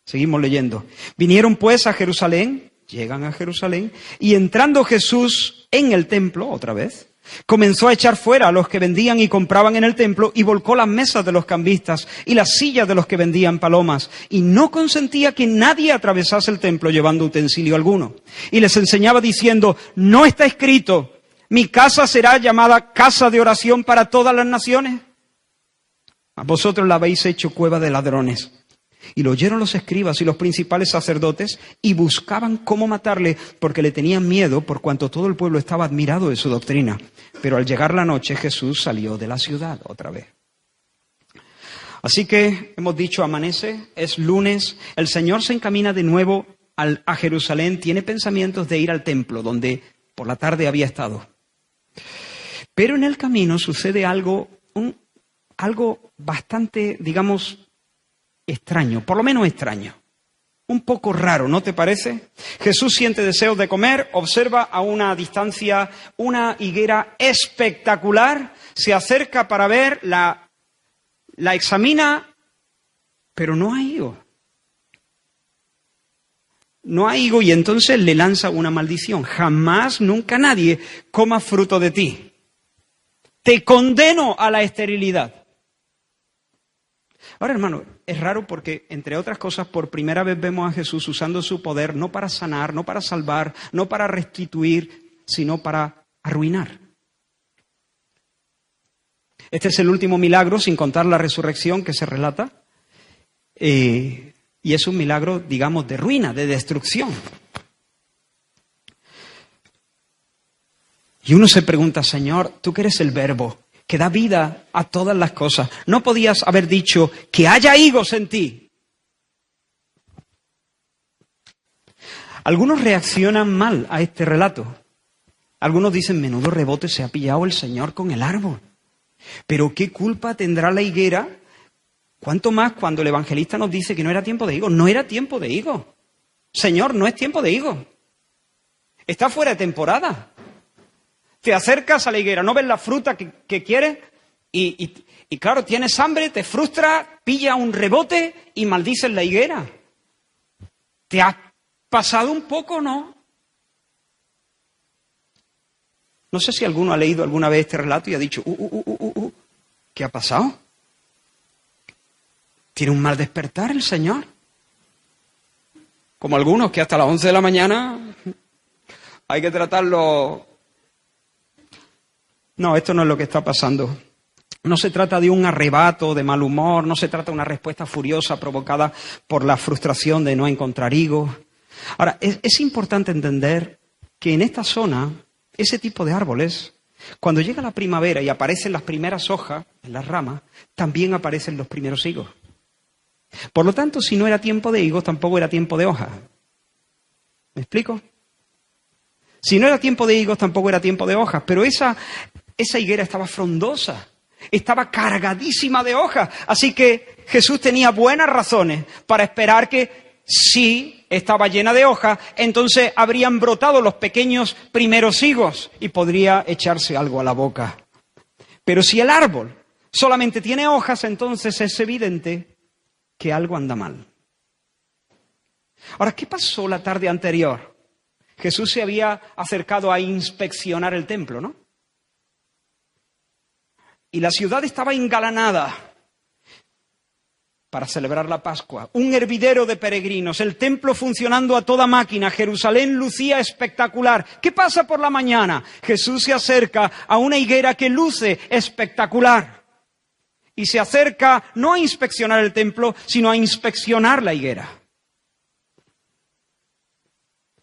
Seguimos leyendo. Vinieron pues a Jerusalén, llegan a Jerusalén, y entrando Jesús en el templo, otra vez, comenzó a echar fuera a los que vendían y compraban en el templo y volcó las mesas de los cambistas y las sillas de los que vendían palomas, y no consentía que nadie atravesase el templo llevando utensilio alguno. Y les enseñaba diciendo: ¿no está escrito, mi casa será llamada casa de oración para todas las naciones? A vosotros la habéis hecho cueva de ladrones. Y lo oyeron los escribas y los principales sacerdotes y buscaban cómo matarle, porque le tenían miedo por cuanto todo el pueblo estaba admirado de su doctrina. Pero al llegar la noche Jesús salió de la ciudad otra vez. Así que hemos dicho, amanece, es lunes, el Señor se encamina de nuevo a Jerusalén, tiene pensamientos de ir al templo, donde Por la tarde había estado. Pero en el camino sucede algo bastante, digamos, extraño, por lo menos extraño. Un poco raro, ¿no te parece? Jesús siente deseos de comer, observa a una distancia una higuera espectacular, se acerca para ver, la examina, pero no hay higo. No hay higo y entonces le lanza una maldición. Jamás, nunca nadie coma fruto de ti. Te condeno a la esterilidad. Ahora, hermano, es raro porque, entre otras cosas, por primera vez vemos a Jesús usando su poder no para sanar, no para salvar, no para restituir, sino para arruinar. Este es el último milagro, sin contar la resurrección que se relata. Y es un milagro, digamos, de ruina, de destrucción. Y uno se pregunta, Señor, tú que eres el Verbo, que da vida a todas las cosas, ¿no podías haber dicho que haya higos en ti? Algunos reaccionan mal a este relato. Algunos dicen, menudo rebote se ha pillado el Señor con el árbol. Pero ¿qué culpa tendrá la higuera? ¿Cuánto más cuando el evangelista nos dice que no era tiempo de higos? No era tiempo de higos. Señor, no es tiempo de higos. Está fuera de temporada. Te acercas a la higuera, no ves la fruta que quieres y claro, tienes hambre, te frustra, pilla un rebote y maldices la higuera. ¿Te has pasado un poco, no? No sé si alguno ha leído alguna vez este relato y ha dicho, ¿qué ha pasado? ¿Tiene un mal despertar el Señor? Como algunos que hasta las 11 de la mañana hay que tratarlo. No, esto no es lo que está pasando. No se trata de un arrebato de mal humor, no se trata de una respuesta furiosa provocada por la frustración de no encontrar higos. Ahora, es importante entender que en esta zona, ese tipo de árboles, cuando llega la primavera y aparecen las primeras hojas en las ramas, también aparecen los primeros higos. Por lo tanto, si no era tiempo de higos, tampoco era tiempo de hojas. ¿Me explico? Si no era tiempo de higos, tampoco era tiempo de hojas. Pero esa higuera estaba frondosa, estaba cargadísima de hojas. Así que Jesús tenía buenas razones para esperar que si estaba llena de hojas, entonces habrían brotado los pequeños primeros higos y podría echarse algo a la boca. Pero si el árbol solamente tiene hojas, entonces es evidente que algo anda mal. Ahora, ¿qué pasó la tarde anterior? Jesús se había acercado a inspeccionar el templo, ¿no? Y la ciudad estaba engalanada para celebrar la Pascua. Un hervidero de peregrinos, el templo funcionando a toda máquina, Jerusalén lucía espectacular. ¿Qué pasa por la mañana? Jesús se acerca a una higuera que luce espectacular. Y se acerca no a inspeccionar el templo, sino a inspeccionar la higuera.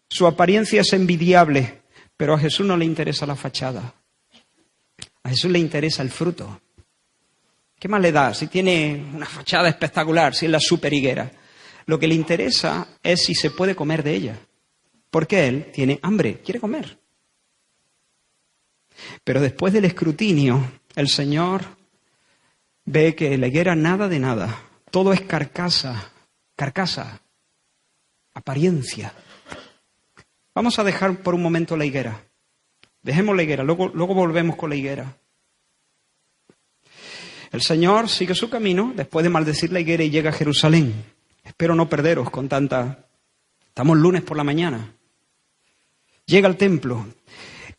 Su apariencia es envidiable, pero a Jesús no le interesa la fachada. A Jesús le interesa el fruto. ¿Qué más le da si tiene una fachada espectacular, si es la super higuera? Lo que le interesa es si se puede comer de ella. Porque él tiene hambre, quiere comer. Pero después del escrutinio, el Señor ve que la higuera nada de nada. Todo es carcasa, apariencia. Vamos a dejar por un momento la higuera. Dejemos la higuera, luego volvemos con la higuera. El Señor sigue su camino después de maldecir la higuera y llega a Jerusalén. Espero no perderos con tanta... Estamos lunes por la mañana. Llega al templo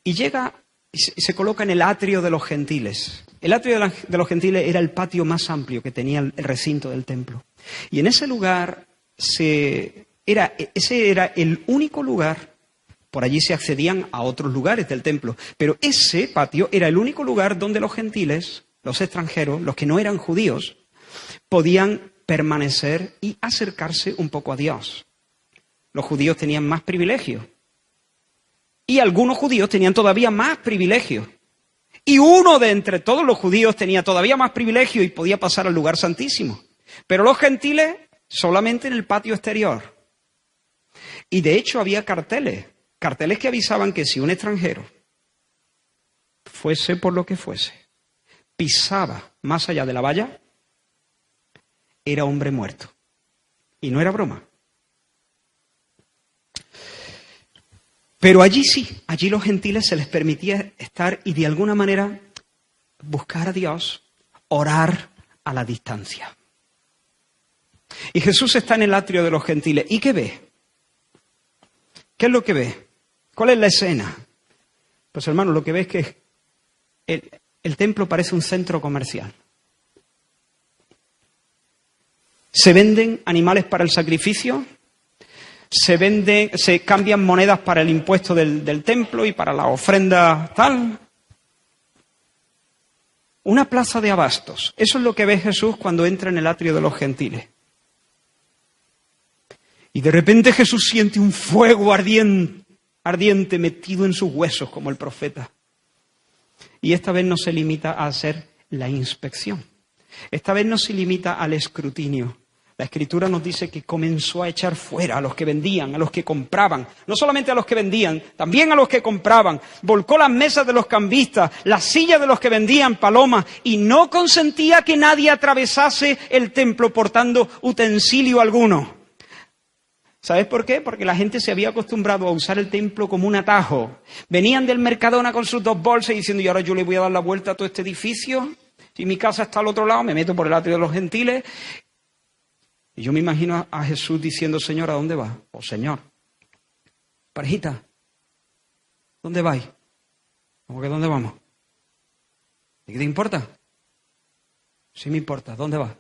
y llega y se coloca en el atrio de los gentiles. El atrio de los gentiles era el patio más amplio que tenía el recinto del templo. Y en ese lugar ese era el único lugar. Por allí se accedían a otros lugares del templo. Pero ese patio era el único lugar donde los gentiles, los extranjeros, los que no eran judíos, podían permanecer y acercarse un poco a Dios. Los judíos tenían más privilegios. Y algunos judíos tenían todavía más privilegios. Y uno de entre todos los judíos tenía todavía más privilegios y podía pasar al lugar santísimo. Pero los gentiles solamente en el patio exterior. Y de hecho había carteles carteles que avisaban que si un extranjero, fuese por lo que fuese, pisaba más allá de la valla, era hombre muerto. Y no era broma. Pero allí sí, allí los gentiles se les permitía estar y de alguna manera buscar a Dios, orar a la distancia. Y Jesús está en el atrio de los gentiles. ¿Y qué ve? ¿Qué es lo que ve? ¿Cuál es la escena? Pues hermano, lo que ve es que el templo parece un centro comercial. Se venden animales para el sacrificio, se cambian monedas para el impuesto del templo y para la ofrenda tal. Una plaza de abastos. Eso es lo que ve Jesús cuando entra en el atrio de los gentiles. Y de repente Jesús siente un fuego ardiente metido en sus huesos como el profeta. Y esta vez no se limita a hacer la inspección. Esta vez no se limita al escrutinio. La Escritura nos dice que comenzó a echar fuera a los que vendían, a los que compraban. No solamente a los que vendían, también a los que compraban. Volcó las mesas de los cambistas, las sillas de los que vendían palomas y no consentía que nadie atravesase el templo portando utensilio alguno. ¿Sabes por qué? Porque la gente se había acostumbrado a usar el templo como un atajo. Venían del Mercadona con sus 2 bolsas y diciendo, y ahora yo le voy a dar la vuelta a todo este edificio. Si mi casa está al otro lado, me meto por el atrio de los gentiles. Y yo me imagino a Jesús diciendo, Señor, ¿a dónde vas? Oh, Señor, parejita, ¿dónde vais? ¿Cómo que dónde vamos? ¿Y qué te importa? Sí me importa, ¿dónde vas?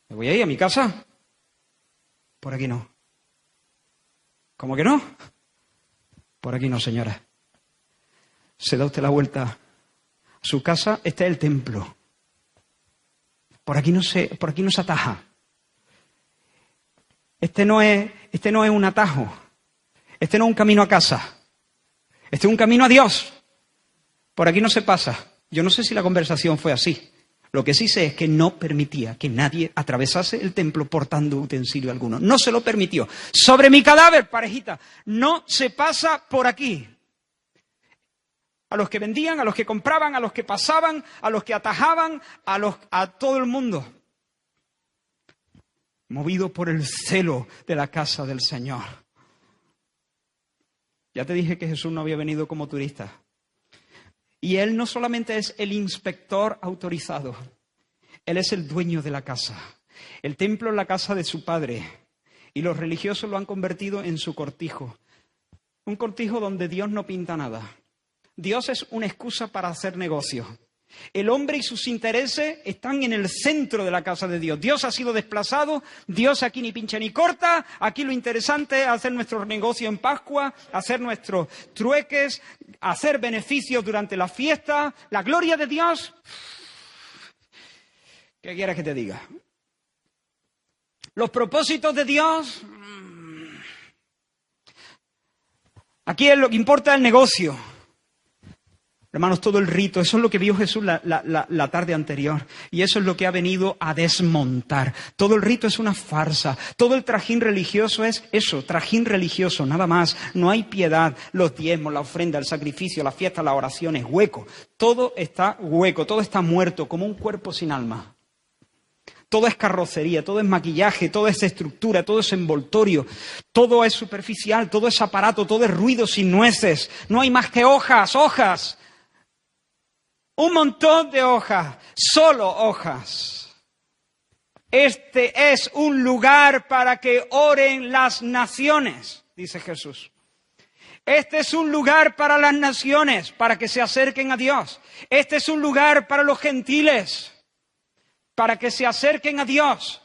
¿Me voy a ir a mi casa? Por aquí no. ¿Cómo que no? Por aquí no, señora. Se da usted la vuelta a su casa, este es el templo. Por aquí no se ataja. Este no es un atajo. Este no es un camino a casa. Este es un camino a Dios. Por aquí no se pasa. Yo no sé si la conversación fue así. Lo que sí sé es que no permitía que nadie atravesase el templo portando utensilio alguno. No se lo permitió. Sobre mi cadáver, parejita, no se pasa por aquí. A los que vendían, a los que compraban, a los que pasaban, a los que atajaban, a todo el mundo. Movido por el celo de la casa del Señor. Ya te dije que Jesús no había venido como turista. Y Él no solamente es el inspector autorizado, Él es el dueño de la casa. El templo es la casa de su Padre y los religiosos lo han convertido en su cortijo. Un cortijo donde Dios no pinta nada. Dios es una excusa para hacer negocio. El hombre y sus intereses están en el centro de la casa de Dios. Dios ha sido desplazado, Dios aquí ni pincha ni corta. Aquí lo interesante es hacer nuestro negocio en Pascua, hacer nuestros trueques, hacer beneficios durante la fiesta. La gloria de Dios, ¿qué quieres que te diga? Los propósitos de Dios, aquí es lo que importa el negocio. Hermanos, todo el rito, eso es lo que vio Jesús la tarde anterior. Y eso es lo que ha venido a desmontar. Todo el rito es una farsa. Todo el trajín religioso es eso, trajín religioso, nada más. No hay piedad. Los diezmos, la ofrenda, el sacrificio, la fiesta, la oración es hueco. Todo está hueco, todo está muerto, como un cuerpo sin alma. Todo es carrocería, todo es maquillaje, todo es estructura, todo es envoltorio. Todo es superficial, todo es aparato, todo es ruido sin nueces. No hay más que hojas. Un montón de hojas, solo hojas. Este es un lugar para que oren las naciones, dice Jesús. Este es un lugar para las naciones, para que se acerquen a Dios. Este es un lugar para los gentiles, para que se acerquen a Dios.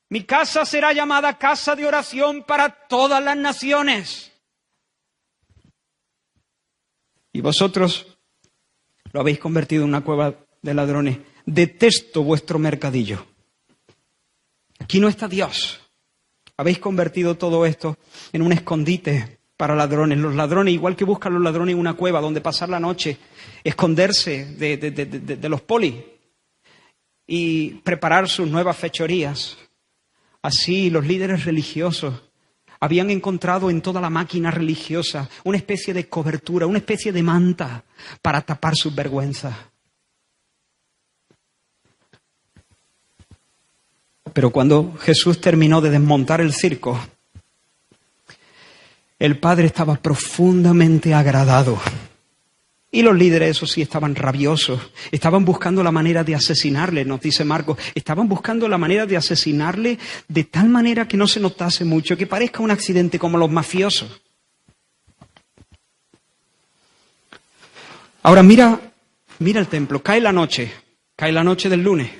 Mi casa será llamada casa de oración para todas las naciones. Y vosotros lo habéis convertido en una cueva de ladrones. Detesto vuestro mercadillo. Aquí no está Dios. Habéis convertido todo esto en un escondite para ladrones. Los ladrones, igual que buscan los ladrones en una cueva donde pasar la noche, esconderse de los polis y preparar sus nuevas fechorías. Así los líderes religiosos Habían encontrado en toda la máquina religiosa una especie de cobertura, una especie de manta para tapar sus vergüenzas. Pero cuando Jesús terminó de desmontar el circo, el Padre estaba profundamente agradado. Y los líderes, eso sí, estaban rabiosos. Estaban buscando la manera de asesinarle, nos dice Marcos. Estaban buscando la manera de asesinarle de tal manera que no se notase mucho, que parezca un accidente como los mafiosos. Ahora mira el templo. Cae la noche del lunes.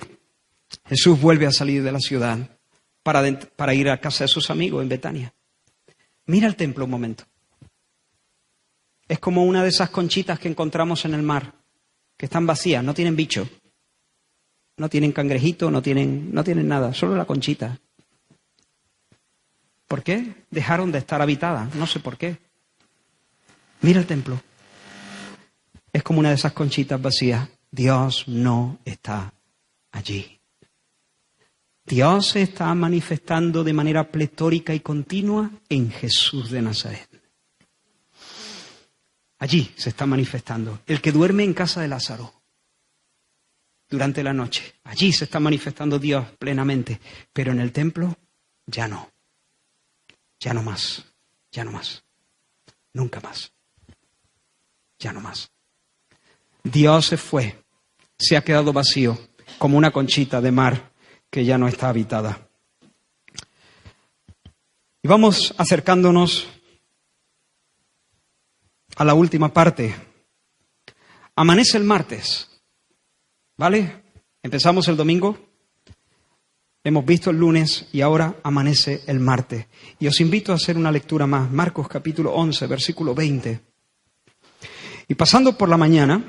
Jesús vuelve a salir de la ciudad para ir a casa de sus amigos en Betania. Mira el templo un momento. Es como una de esas conchitas que encontramos en el mar, que están vacías, no tienen bicho, no tienen cangrejito, no tienen nada, solo la conchita. ¿Por qué? Dejaron de estar habitadas, no sé por qué. Mira el templo. Es como una de esas conchitas vacías. Dios no está allí. Dios se está manifestando de manera pletórica y continua en Jesús de Nazaret. Allí se está manifestando. El que duerme en casa de Lázaro durante la noche. Allí se está manifestando Dios plenamente. Pero en el templo, ya no. Ya no más. Ya no más. Nunca más. Ya no más. Dios se fue. Se ha quedado vacío, como una conchita de mar que ya no está habitada. Y vamos acercándonos a la última parte. Amanece el martes, ¿vale? Empezamos el domingo, hemos visto el lunes y ahora amanece el martes. Y os invito a hacer una lectura más, Marcos capítulo 11, versículo 20. Y pasando por la mañana,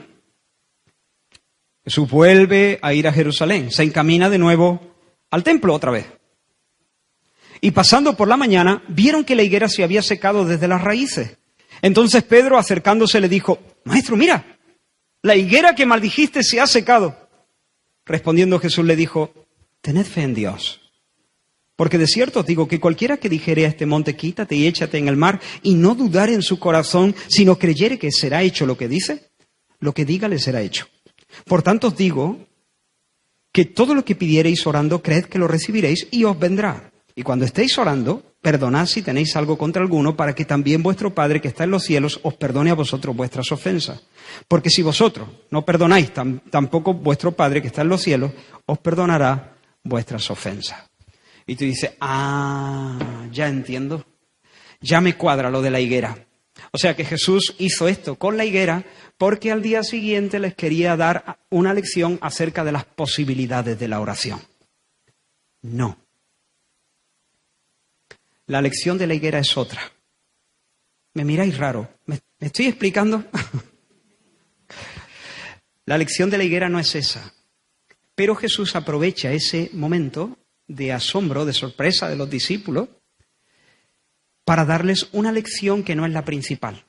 Jesús vuelve a ir a Jerusalén, se encamina de nuevo al templo otra vez. Y pasando por la mañana, vieron que la higuera se había secado desde las raíces. Entonces Pedro, acercándose, le dijo: Maestro, mira, la higuera que maldijiste se ha secado. Respondiendo Jesús le dijo: Tened fe en Dios. Porque de cierto os digo que cualquiera que dijere a este monte, quítate y échate en el mar, y no dudare en su corazón, sino creyere que será hecho lo que dice, lo que diga le será hecho. Por tanto os digo que todo lo que pidiereis orando, creed que lo recibiréis y os vendrá. Y cuando estéis orando, perdonad si tenéis algo contra alguno, para que también vuestro Padre que está en los cielos os perdone a vosotros vuestras ofensas. Porque si vosotros no perdonáis, tampoco vuestro Padre que está en los cielos os perdonará vuestras ofensas. Y tú dices: ya entiendo, ya me cuadra lo de la higuera. O sea que Jesús hizo esto con la higuera porque al día siguiente les quería dar una lección acerca de las posibilidades de la oración. No. La lección de la higuera es otra. Me miráis raro. ¿Me estoy explicando? La lección de la higuera no es esa. Pero Jesús aprovecha ese momento de asombro, de sorpresa de los discípulos, para darles una lección que no es la principal.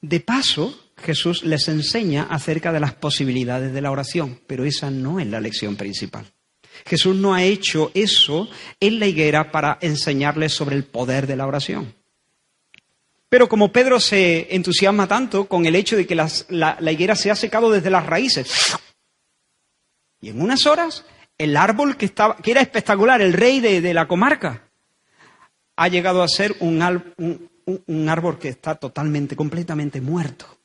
De paso, Jesús les enseña acerca de las posibilidades de la oración, pero esa no es la lección principal. Jesús no ha hecho eso en la higuera para enseñarles sobre el poder de la oración. Pero como Pedro se entusiasma tanto con el hecho de que la higuera se ha secado desde las raíces, y en unas horas el árbol que era espectacular, el rey de la comarca, ha llegado a ser un árbol que está completamente muerto.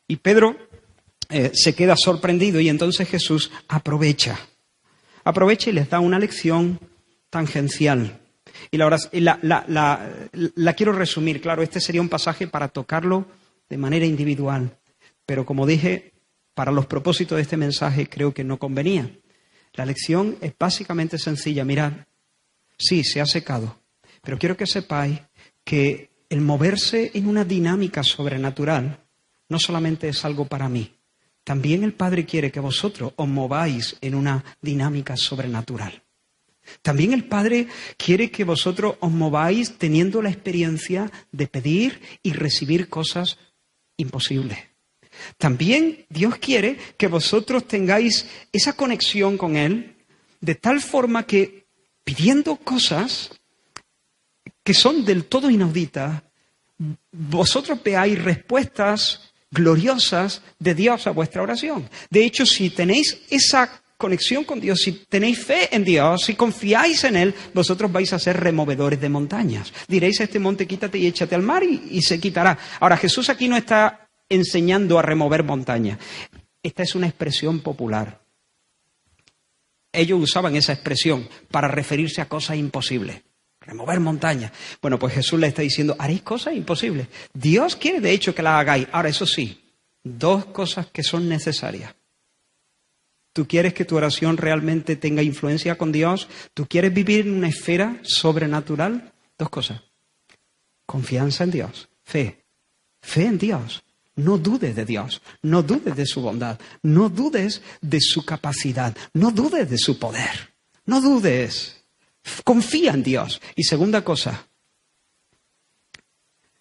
Y Pedro se queda sorprendido y entonces Jesús aprovecha y les da una lección tangencial. Y la quiero resumir. Claro, este sería un pasaje para tocarlo de manera individual. Pero como dije, para los propósitos de este mensaje creo que no convenía. La lección es básicamente sencilla. Mirad, sí, se ha secado. Pero quiero que sepáis que el moverse en una dinámica sobrenatural no solamente es algo para mí. También el Padre quiere que vosotros os mováis en una dinámica sobrenatural. También el Padre quiere que vosotros os mováis teniendo la experiencia de pedir y recibir cosas imposibles. También Dios quiere que vosotros tengáis esa conexión con Él de tal forma que pidiendo cosas que son del todo inauditas, vosotros veáis respuestas gloriosas de Dios a vuestra oración. De hecho, si tenéis esa conexión con Dios, si tenéis fe en Dios, si confiáis en Él, vosotros vais a ser removedores de montañas. Diréis a este monte, quítate y échate al mar y se quitará. Ahora, Jesús aquí no está enseñando a remover montañas. Esta es una expresión popular. Ellos usaban esa expresión para referirse a cosas imposibles. Remover montañas. Bueno, pues Jesús le está diciendo, haréis cosas imposibles. Dios quiere de hecho que las hagáis. Ahora, eso sí, dos cosas que son necesarias. ¿Tú quieres que tu oración realmente tenga influencia con Dios? ¿Tú quieres vivir en una esfera sobrenatural? Dos cosas. Confianza en Dios. Fe. Fe en Dios. No dudes de Dios. No dudes de su bondad. No dudes de su capacidad. No dudes de su poder. No dudes. Confía en Dios. Y segunda cosa,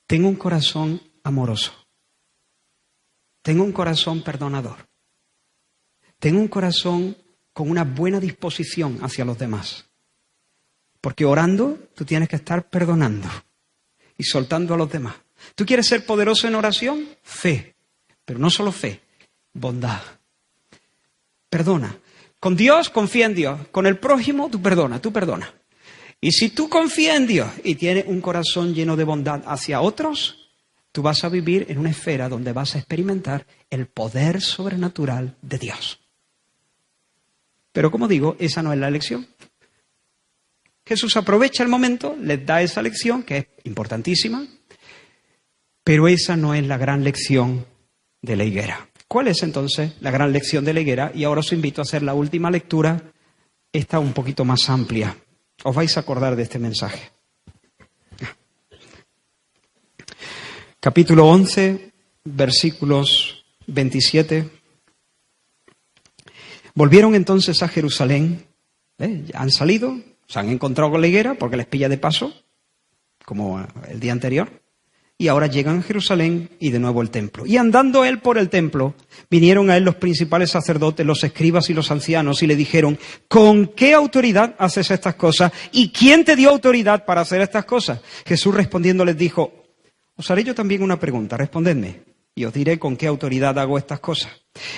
tengo un corazón amoroso. Tengo un corazón perdonador. Tengo un corazón con una buena disposición hacia los demás. Porque orando, tú tienes que estar perdonando y soltando a los demás. ¿Tú quieres ser poderoso en oración? Fe. Pero no solo fe, bondad. Perdona. Con Dios, confía en Dios. Con el prójimo, tú perdona. Y si tú confías en Dios y tienes un corazón lleno de bondad hacia otros, tú vas a vivir en una esfera donde vas a experimentar el poder sobrenatural de Dios. Pero como digo, esa no es la lección. Jesús aprovecha el momento, les da esa lección, que es importantísima, pero esa no es la gran lección de la higuera. ¿Cuál es entonces la gran lección de la higuera? Y ahora os invito a hacer la última lectura, esta un poquito más amplia. Os vais a acordar de este mensaje. Capítulo 11, versículos 27. Volvieron entonces a Jerusalén. Ya han salido, se han encontrado con la higuera porque les pilla de paso, como el día anterior. Y ahora llegan a Jerusalén y de nuevo el templo. Y andando él por el templo, vinieron a él los principales sacerdotes, los escribas y los ancianos, y le dijeron, ¿con qué autoridad haces estas cosas? ¿Y quién te dio autoridad para hacer estas cosas? Jesús respondiendo les dijo, os haré yo también una pregunta, respondedme, y os diré con qué autoridad hago estas cosas.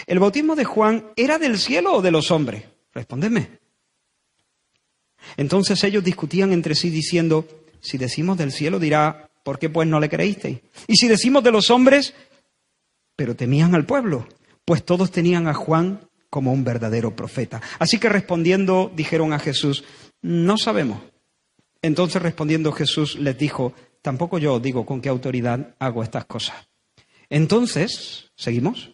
¿El bautismo de Juan era del cielo o de los hombres? Respondedme. Entonces ellos discutían entre sí diciendo, si decimos del cielo dirá, ¿por qué pues no le creísteis? Y si decimos de los hombres, pero temían al pueblo, pues todos tenían a Juan como un verdadero profeta. Así que respondiendo dijeron a Jesús, no sabemos. Entonces respondiendo Jesús les dijo, tampoco yo os digo con qué autoridad hago estas cosas. Entonces, ¿seguimos?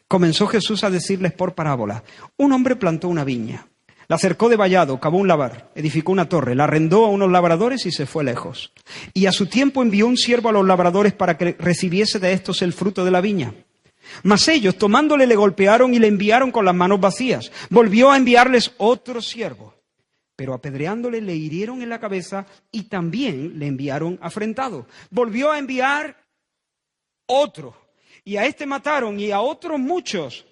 Comenzó Jesús a decirles por parábola, un hombre plantó una viña. La cercó de vallado, cavó un lavar, edificó una torre, la arrendó a unos labradores y se fue lejos. Y a su tiempo envió un siervo a los labradores para que recibiese de estos el fruto de la viña. Mas ellos, tomándole, le golpearon y le enviaron con las manos vacías. Volvió a enviarles otro siervo, pero apedreándole le hirieron en la cabeza y también le enviaron afrentado. Volvió a enviar otro, y a este mataron, y a otros muchos,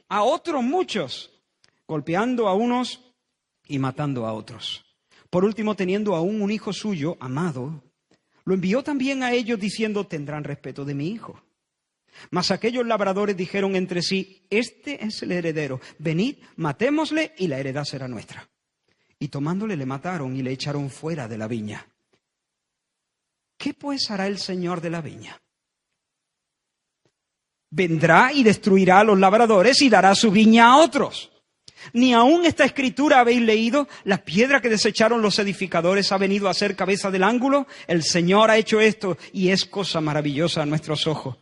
golpeando a unos y matando a otros. Por último, teniendo aún un hijo suyo, amado, lo envió también a ellos diciendo, tendrán respeto de mi hijo. Mas aquellos labradores dijeron entre sí, este es el heredero, venid, matémosle y la heredad será nuestra. Y tomándole le mataron y le echaron fuera de la viña. ¿Qué pues hará el Señor de la viña? Vendrá y destruirá a los labradores y dará su viña a otros. Ni aún esta escritura habéis leído, la piedra que desecharon los edificadores ha venido a ser cabeza del ángulo. El Señor ha hecho esto y es cosa maravillosa a nuestros ojos.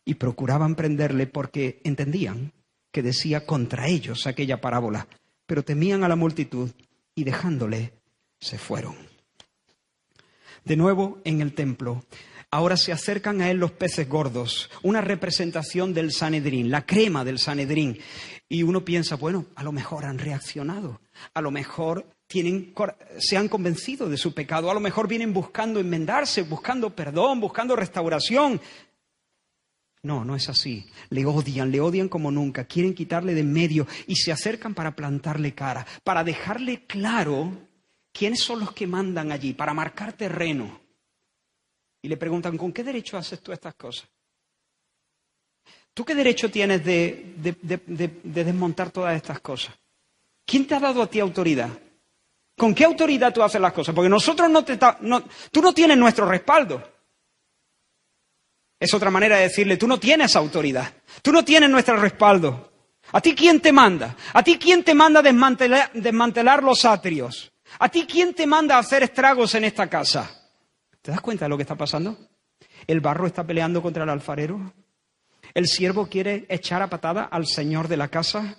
Y procuraban prenderle porque entendían que decía contra ellos aquella parábola, pero temían a la multitud y dejándole se fueron. De nuevo en el templo. Ahora se acercan a él los peces gordos, una representación del Sanedrín, la crema del Sanedrín. Y uno piensa, bueno, a lo mejor han reaccionado, a lo mejor se han convencido de su pecado, a lo mejor vienen buscando enmendarse, buscando perdón, buscando restauración. No, no es así. Le odian como nunca, quieren quitarle de en medio y se acercan para plantarle cara, para dejarle claro quiénes son los que mandan allí, para marcar terreno. Y le preguntan, ¿con qué derecho haces tú estas cosas? ¿Tú qué derecho tienes de desmontar todas estas cosas? ¿Quién te ha dado a ti autoridad? ¿Con qué autoridad tú haces las cosas? Porque nosotros tú no tienes nuestro respaldo. Es otra manera de decirle, tú no tienes autoridad. Tú no tienes nuestro respaldo. ¿A ti quién te manda? ¿A ti quién te manda desmantelar los atrios? ¿A ti quién te manda a hacer estragos en esta casa? ¿Te das cuenta de lo que está pasando? El barro está peleando contra el alfarero. El siervo quiere echar a patada al señor de la casa.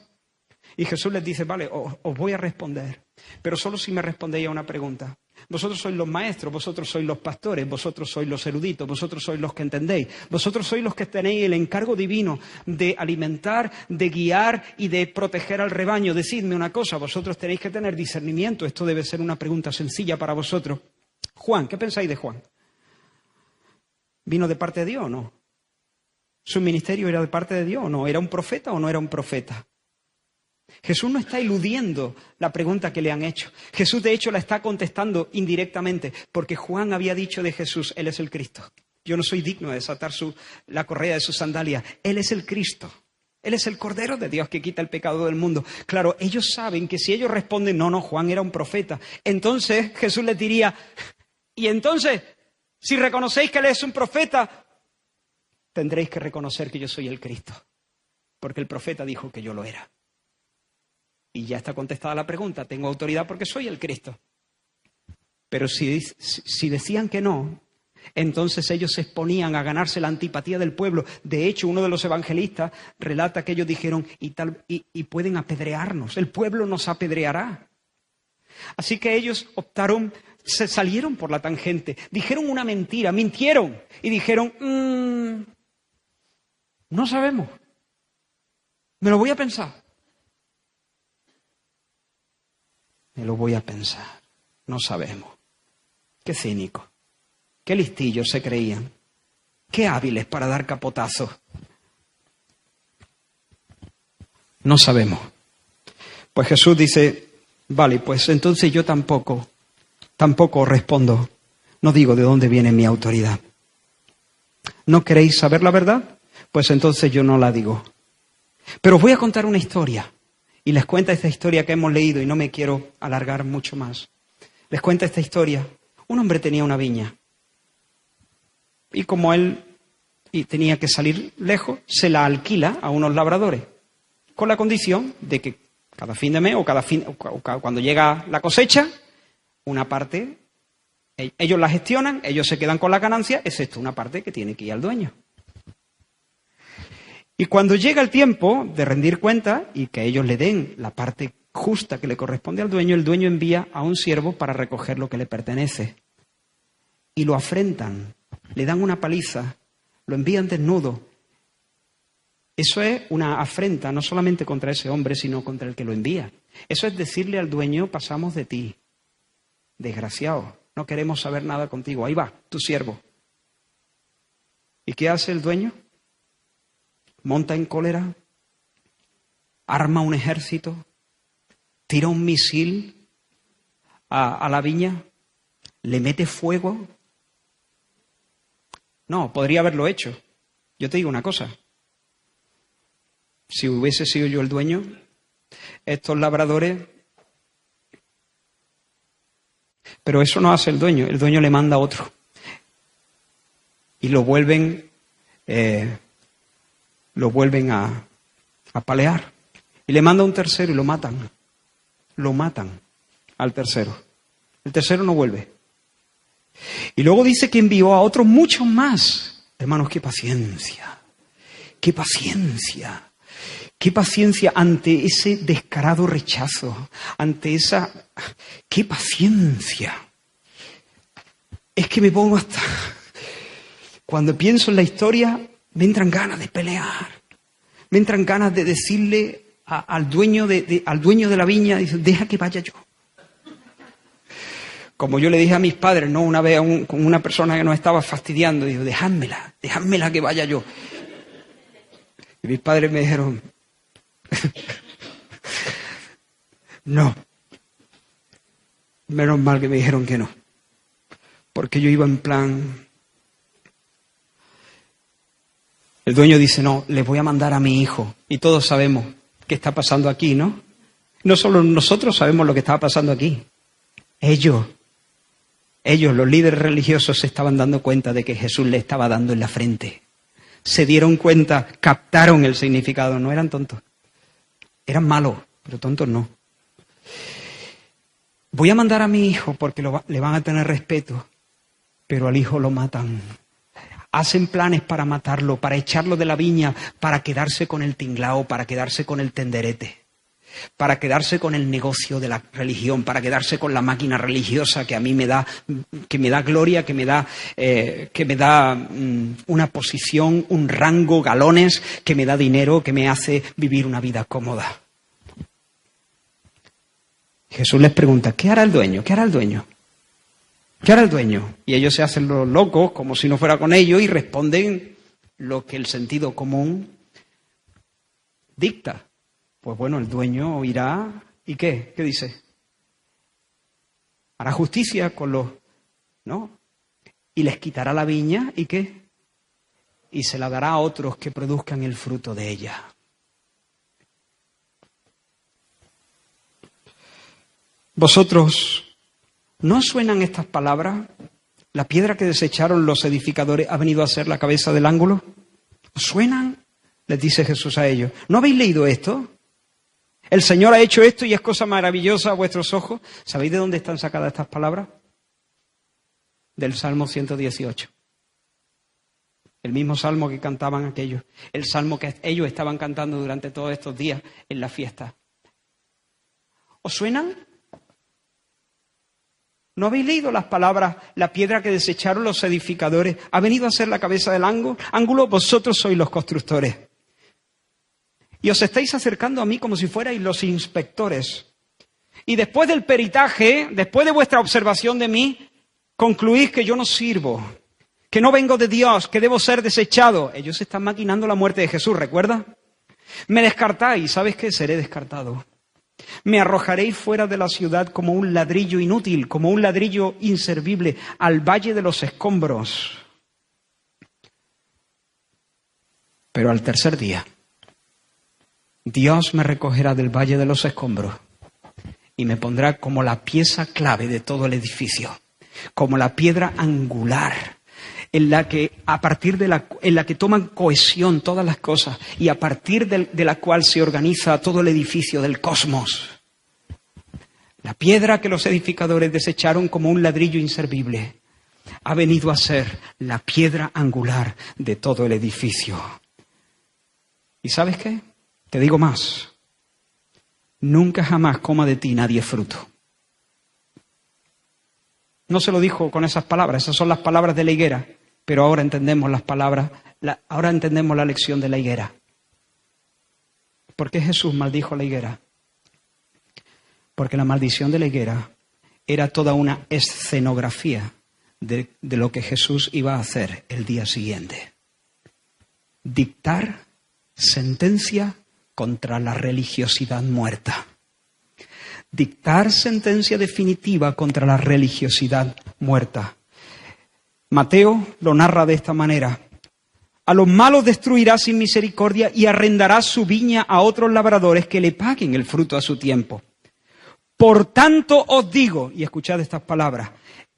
Y Jesús les dice, vale, os voy a responder, pero solo si me respondéis a una pregunta. Vosotros sois los maestros, vosotros sois los pastores, vosotros sois los eruditos, vosotros sois los que entendéis, vosotros sois los que tenéis el encargo divino de alimentar, de guiar y de proteger al rebaño. Decidme una cosa, vosotros tenéis que tener discernimiento. Esto debe ser una pregunta sencilla para vosotros. Juan, ¿qué pensáis de Juan? ¿Vino de parte de Dios o no? ¿Su ministerio era de parte de Dios o no? ¿Era un profeta o no era un profeta? Jesús no está eludiendo la pregunta que le han hecho. Jesús, de hecho, la está contestando indirectamente, porque Juan había dicho de Jesús, Él es el Cristo. Yo no soy digno de desatar la correa de sus sandalias. Él es el Cristo. Él es el Cordero de Dios que quita el pecado del mundo. Claro, ellos saben que si ellos responden, no, Juan era un profeta, entonces Jesús les diría, y entonces, si reconocéis que Él es un profeta, tendréis que reconocer que yo soy el Cristo, porque el profeta dijo que yo lo era. Y ya está contestada la pregunta, tengo autoridad porque soy el Cristo. Pero si decían que no, entonces ellos se exponían a ganarse la antipatía del pueblo. De hecho, uno de los evangelistas relata que ellos dijeron, y pueden apedrearnos, el pueblo nos apedreará. Así que ellos se salieron por la tangente, dijeron una mentira, mintieron y dijeron, no sabemos, me lo voy a pensar. Me lo voy a pensar. No sabemos. Qué cínico. Qué listillos se creían. Qué hábiles para dar capotazos. No sabemos. Pues Jesús dice, vale, pues entonces yo tampoco respondo. No digo de dónde viene mi autoridad. ¿No queréis saber la verdad? Pues entonces yo no la digo. Pero os voy a contar una historia. Y les cuenta esta historia que hemos leído y no me quiero alargar mucho más. Les cuenta esta historia. Un hombre tenía una viña. Y como él tenía que salir lejos, se la alquila a unos labradores. Con la condición de que cada fin de mes o cuando llega la cosecha, una parte, ellos la gestionan, ellos se quedan con la ganancia, excepto una parte que tiene que ir al dueño. Y cuando llega el tiempo de rendir cuenta y que ellos le den la parte justa que le corresponde al dueño, el dueño envía a un siervo para recoger lo que le pertenece. Y lo afrentan, le dan una paliza, lo envían desnudo. Eso es una afrenta no solamente contra ese hombre, sino contra el que lo envía. Eso es decirle al dueño, pasamos de ti, desgraciado, no queremos saber nada contigo, ahí va, tu siervo. ¿Y qué hace el dueño? Monta en cólera, arma un ejército, tira un misil a la viña, le mete fuego. No, podría haberlo hecho. Yo te digo una cosa. Si hubiese sido yo el dueño, estos labradores... Pero eso no hace el dueño le manda a otro. Y lo vuelven a apalear. Y le manda a un tercero y lo matan. Lo matan al tercero. El tercero no vuelve. Y luego dice que envió a otros muchos más. Hermanos, qué paciencia. Qué paciencia. Qué paciencia ante ese descarado rechazo. Ante esa... ¡Qué paciencia! Es que me pongo hasta... Cuando pienso en la historia, me entran ganas de pelear. Me entran ganas de decirle al dueño de la viña, dice, deja que vaya yo. Como yo le dije a mis padres, ¿no? Una vez con una persona que nos estaba fastidiando, digo, dejádmela que vaya yo. Y mis padres me dijeron, no. Menos mal que me dijeron que no. Porque yo iba en plan, El dueño dice, no, les voy a mandar a mi hijo. Y todos sabemos qué está pasando aquí, ¿no? No solo nosotros sabemos lo que estaba pasando aquí. Ellos, los líderes religiosos, se estaban dando cuenta de que Jesús le estaba dando en la frente. Se dieron cuenta, captaron el significado. No eran tontos. Eran malos, pero tontos no. Voy a mandar a mi hijo porque le van a tener respeto, pero al hijo lo matan. Hacen planes para matarlo, para echarlo de la viña, para quedarse con el tinglao, para quedarse con el tenderete, para quedarse con el negocio de la religión, para quedarse con la máquina religiosa que a mí me da gloria, que me da una posición, un rango, galones, que me da dinero, que me hace vivir una vida cómoda. Jesús les pregunta, ¿qué hará el dueño? ¿Qué hará el dueño? ¿Qué hará el dueño? Y ellos se hacen los locos, como si no fuera con ellos, y responden lo que el sentido común dicta. Pues bueno, el dueño irá, ¿y qué? ¿Qué dice? Hará justicia con los, ¿no? Y les quitará la viña, ¿y qué? Y se la dará a otros que produzcan el fruto de ella. Vosotros, ¿no suenan estas palabras? La piedra que desecharon los edificadores ha venido a ser la cabeza del ángulo. ¿Os suenan? Les dice Jesús a ellos. ¿No habéis leído esto? El Señor ha hecho esto y es cosa maravillosa a vuestros ojos. ¿Sabéis de dónde están sacadas estas palabras? Del Salmo 118. El mismo salmo que cantaban aquellos. El salmo que ellos estaban cantando durante todos estos días en la fiesta. ¿Os suenan? ¿No habéis leído las palabras, la piedra que desecharon los edificadores ha venido a ser la cabeza del ángulo? Vosotros sois los constructores. Y os estáis acercando a mí como si fuerais los inspectores. Y después del peritaje, después de vuestra observación de mí, concluís que yo no sirvo, que no vengo de Dios, que debo ser desechado. Ellos están maquinando la muerte de Jesús, ¿recuerda? Me descartáis, ¿sabes qué? Seré descartado. Me arrojaréis fuera de la ciudad como un ladrillo inútil, como un ladrillo inservible, al valle de los escombros. Pero al tercer día, Dios me recogerá del valle de los escombros y me pondrá como la pieza clave de todo el edificio, como la piedra angular, en la que toman cohesión todas las cosas y a partir de la cual se organiza todo el edificio del cosmos. La piedra que los edificadores desecharon como un ladrillo inservible ha venido a ser la piedra angular de todo el edificio. ¿Y sabes qué? Te digo más. Nunca jamás coma de ti nadie fruto. No se lo dijo con esas palabras, esas son las palabras de la higuera. Pero ahora entendemos las palabras, ahora entendemos la lección de la higuera. ¿Por qué Jesús maldijo la higuera? Porque la maldición de la higuera era toda una escenografía de lo que Jesús iba a hacer el día siguiente. Dictar sentencia contra la religiosidad muerta. Dictar sentencia definitiva contra la religiosidad muerta. Mateo lo narra de esta manera. A los malos destruirá sin misericordia y arrendará su viña a otros labradores que le paguen el fruto a su tiempo. Por tanto os digo, y escuchad estas palabras,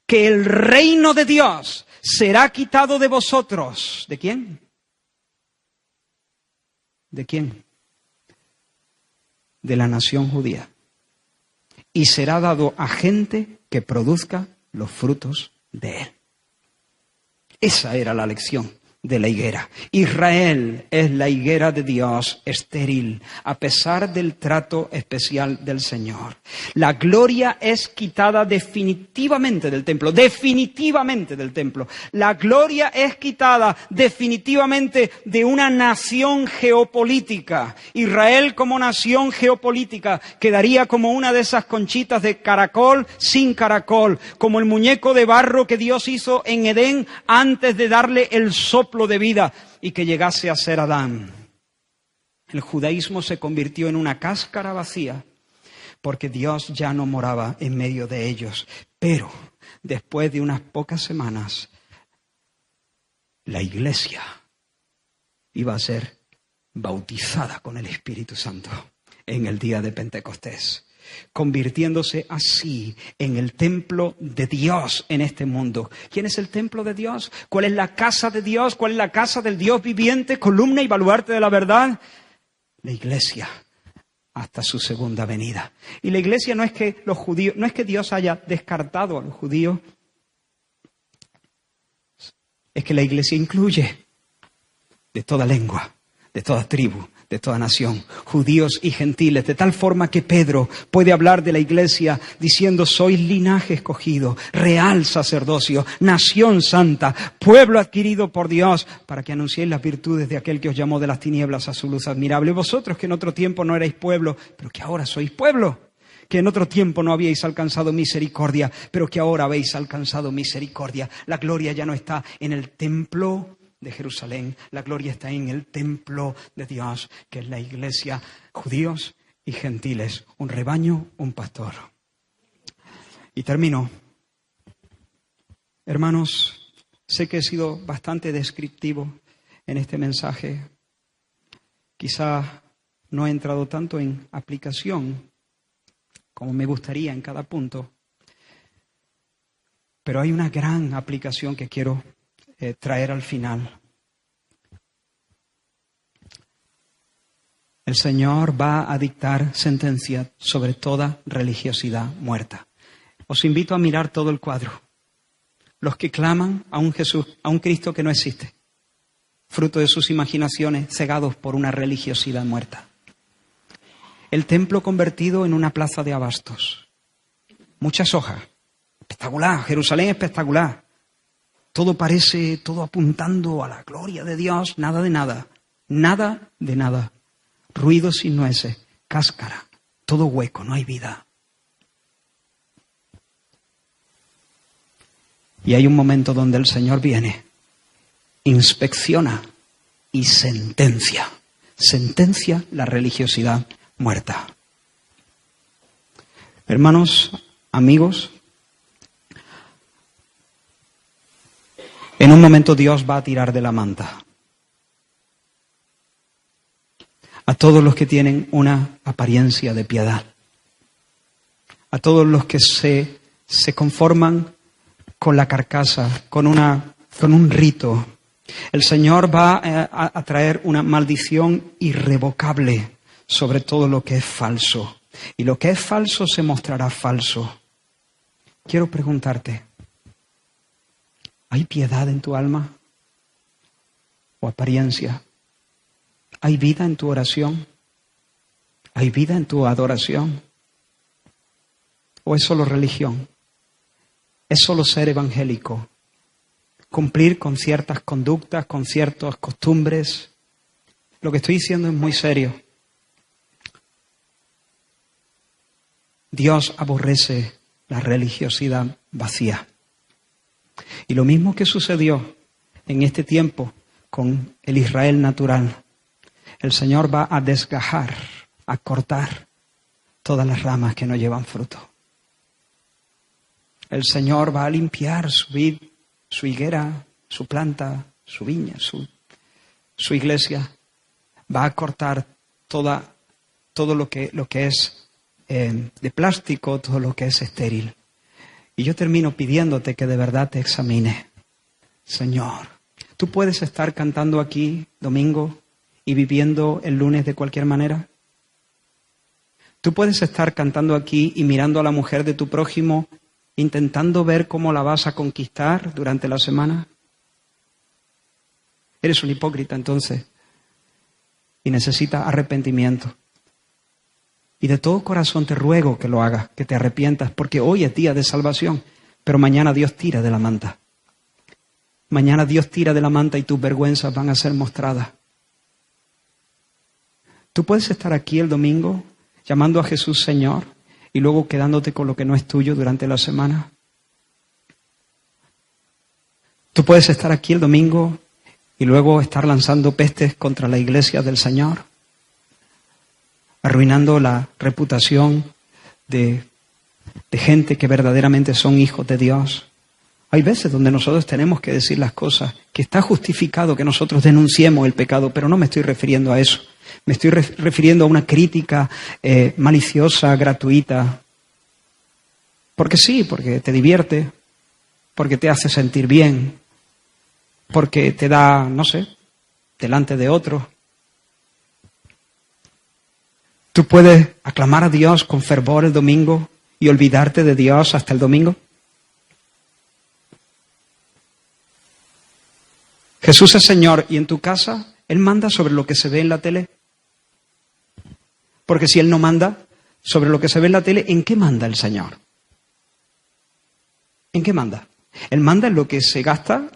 que el reino de Dios será quitado de vosotros. ¿De quién? ¿De quién? De la nación judía. Y será dado a gente que produzca los frutos de él. Esa era la lección de la higuera. Israel es la higuera de Dios estéril, a pesar del trato especial del Señor. La gloria es quitada definitivamente del templo, definitivamente del templo. La gloria es quitada definitivamente de una nación geopolítica. Israel como nación geopolítica quedaría como una de esas conchitas de caracol sin caracol, como el muñeco de barro que Dios hizo en Edén antes de darle el soplo de vida y que llegase a ser Adán. El judaísmo se convirtió en una cáscara vacía porque Dios ya no moraba en medio de ellos. Pero después de unas pocas semanas, la iglesia iba a ser bautizada con el Espíritu Santo en el día de Pentecostés, convirtiéndose así en el templo de Dios en este mundo. ¿Quién es el templo de Dios? ¿Cuál es la casa de Dios? ¿Cuál es la casa del Dios viviente, columna y baluarte de la verdad? La iglesia, hasta su segunda venida. Y la iglesia no es que los judíos, no es que Dios haya descartado a los judíos, es que la iglesia incluye de toda lengua, de toda tribu, de toda nación, judíos y gentiles, de tal forma que Pedro puede hablar de la iglesia diciendo: sois linaje escogido, real sacerdocio, nación santa, pueblo adquirido por Dios, para que anunciéis las virtudes de aquel que os llamó de las tinieblas a su luz admirable. Vosotros que en otro tiempo no erais pueblo, pero que ahora sois pueblo, que en otro tiempo no habíais alcanzado misericordia, pero que ahora habéis alcanzado misericordia. La gloria ya no está en el templo de Jerusalén, la gloria está en el templo de Dios, que es la iglesia, judíos y gentiles, un rebaño, un pastor. Y termino. Hermanos, sé que he sido bastante descriptivo en este mensaje. Quizá no he entrado tanto en aplicación como me gustaría en cada punto, pero hay una gran aplicación que quiero traer al final. El Señor va a dictar sentencia sobre toda religiosidad muerta. Os invito a mirar todo el cuadro. Los que claman a un Jesús, a un Cristo que no existe, fruto de sus imaginaciones, cegados por una religiosidad muerta. El templo convertido en una plaza de abastos. Muchas hojas. Espectacular. Jerusalén espectacular. Todo parece, todo apuntando a la gloria de Dios. Nada de nada. Nada de nada. Ruido sin nueces. Cáscara. Todo hueco. No hay vida. Y hay un momento donde el Señor viene, inspecciona y sentencia. Sentencia la religiosidad muerta. Hermanos, amigos, en un momento Dios va a tirar de la manta a todos los que tienen una apariencia de piedad, a todos los que se conforman con la carcasa, con un rito. El Señor va a traer una maldición irrevocable sobre todo lo que es falso. Y lo que es falso se mostrará falso. Quiero preguntarte, ¿hay piedad en tu alma? ¿O apariencia? ¿Hay vida en tu oración? ¿Hay vida en tu adoración? ¿O es solo religión? ¿Es solo ser evangélico? ¿Cumplir con ciertas conductas, con ciertas costumbres? Lo que estoy diciendo es muy serio. Dios aborrece la religiosidad vacía. Y lo mismo que sucedió en este tiempo con el Israel natural, el Señor va a desgajar, a cortar todas las ramas que no llevan fruto. El Señor va a limpiar su vid, su higuera, su planta, su viña, su iglesia. Va a cortar todo lo que es de plástico, todo lo que es estéril. Y yo termino pidiéndote que de verdad te examines. Señor, ¿tú puedes estar cantando aquí domingo y viviendo el lunes de cualquier manera? ¿Tú puedes estar cantando aquí y mirando a la mujer de tu prójimo, intentando ver cómo la vas a conquistar durante la semana? Eres un hipócrita entonces y necesitas arrepentimiento. Y de todo corazón te ruego que lo hagas, que te arrepientas, porque hoy es día de salvación, pero mañana Dios tira de la manta. Mañana Dios tira de la manta y tus vergüenzas van a ser mostradas. Tú puedes estar aquí el domingo llamando a Jesús Señor y luego quedándote con lo que no es tuyo durante la semana. Tú puedes estar aquí el domingo y luego estar lanzando pestes contra la iglesia del Señor, arruinando la reputación de gente que verdaderamente son hijos de Dios, Hay veces donde nosotros tenemos que decir las cosas, que está justificado que nosotros denunciemos el pecado, pero no me estoy refiriendo a eso. Me estoy refiriendo a una crítica maliciosa, gratuita. Porque sí, porque te divierte, porque te hace sentir bien, porque te da, no sé, delante de otros. ¿Tú puedes aclamar a Dios con fervor el domingo y olvidarte de Dios hasta el domingo? Jesús es Señor y en tu casa Él manda sobre lo que se ve en la tele. Porque si Él no manda sobre lo que se ve en la tele, ¿en qué manda el Señor? ¿En qué manda? Él manda en lo que se gasta,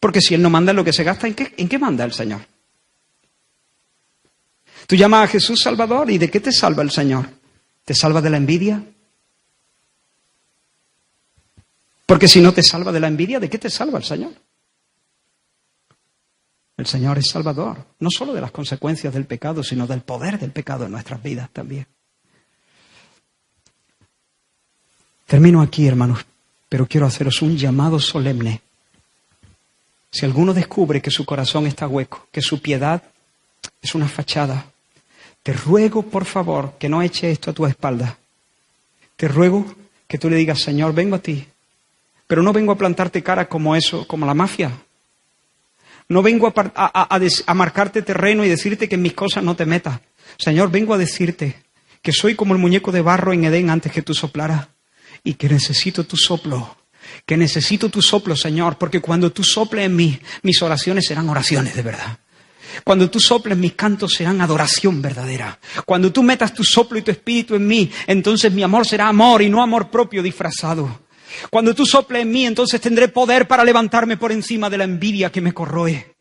porque si Él no manda en lo que se gasta, ¿en qué manda el Señor? Tú llamas a Jesús Salvador, ¿y de qué te salva el Señor? ¿Te salva de la envidia? Porque si no te salva de la envidia, ¿de qué te salva el Señor? El Señor es Salvador, no solo de las consecuencias del pecado, sino del poder del pecado en nuestras vidas también. Termino aquí, hermanos, pero quiero haceros un llamado solemne. Si alguno descubre que su corazón está hueco, que su piedad es una fachada, te ruego, por favor, que no eche esto a tu espalda. Te ruego que tú le digas, Señor, vengo a ti, pero no vengo a plantarte cara como eso, como la mafia. No vengo a marcarte terreno y decirte que en mis cosas no te metas. Señor, vengo a decirte que soy como el muñeco de barro en Edén antes que tú soplaras y que necesito tu soplo. Que necesito tu soplo, Señor, porque cuando tú soples en mí, mis oraciones serán oraciones de verdad. Cuando tú soples, mis cantos serán adoración verdadera. Cuando tú metas tu soplo y tu espíritu en mí, entonces mi amor será amor y no amor propio disfrazado. Cuando tú soples en mí, entonces tendré poder para levantarme por encima de la envidia que me corroe.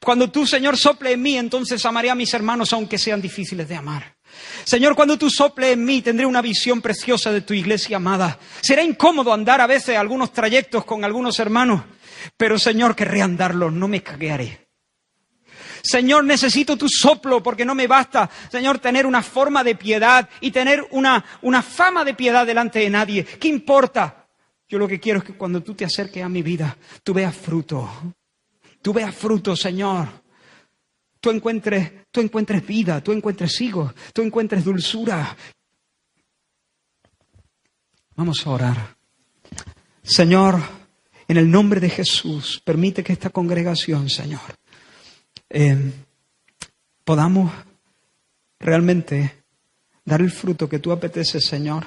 Cuando tú, Señor, soples en mí, entonces amaré a mis hermanos aunque sean difíciles de amar. Señor, cuando tú soples en mí, tendré una visión preciosa de tu iglesia amada. Será incómodo andar a veces algunos trayectos con algunos hermanos, pero, Señor, querré andarlos, no me caguearé. Señor, necesito tu soplo porque no me basta, Señor, tener una forma de piedad y tener una fama de piedad delante de nadie. ¿Qué importa? Yo lo que quiero es que cuando tú te acerques a mi vida, tú veas fruto. Tú veas fruto, Señor. Tú encuentres vida, tú encuentres higos, tú encuentres dulzura. Vamos a orar. Señor, en el nombre de Jesús, permite que esta congregación, Señor, podamos realmente dar el fruto que tú apeteces, Señor.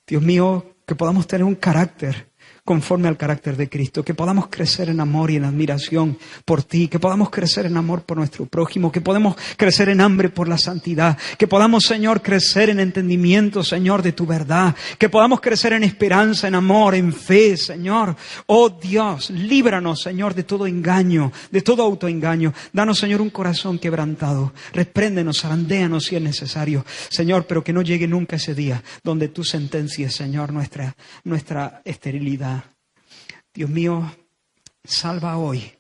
Dios mío, que podamos tener un carácter conforme al carácter de Cristo, que podamos crecer en amor y en admiración por ti, que podamos crecer en amor por nuestro prójimo, que podamos crecer en hambre por la santidad, que podamos, Señor, crecer en entendimiento, Señor, de tu verdad, que podamos crecer en esperanza, en amor, en fe, Señor. Oh Dios, líbranos, Señor, de todo engaño, de todo autoengaño. Danos, Señor, un corazón quebrantado. Repréndenos, zarandéanos si es necesario, Señor, pero que no llegue nunca ese día donde tú sentencies, Señor, nuestra esterilidad. Dios mío, salva hoy,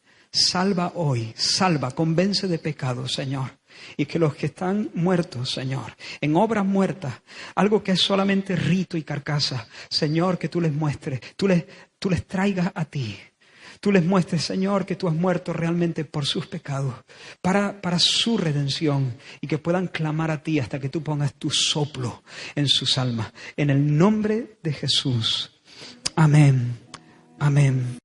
convence de pecado, Señor. Y que los que están muertos, Señor, en obras muertas, algo que es solamente rito y carcasa, Señor, que tú les muestres, tú les traigas a ti. Tú les muestres, Señor, que tú has muerto realmente por sus pecados, para su redención, y que puedan clamar a ti hasta que tú pongas tu soplo en sus almas. En el nombre de Jesús. Amén. Amén.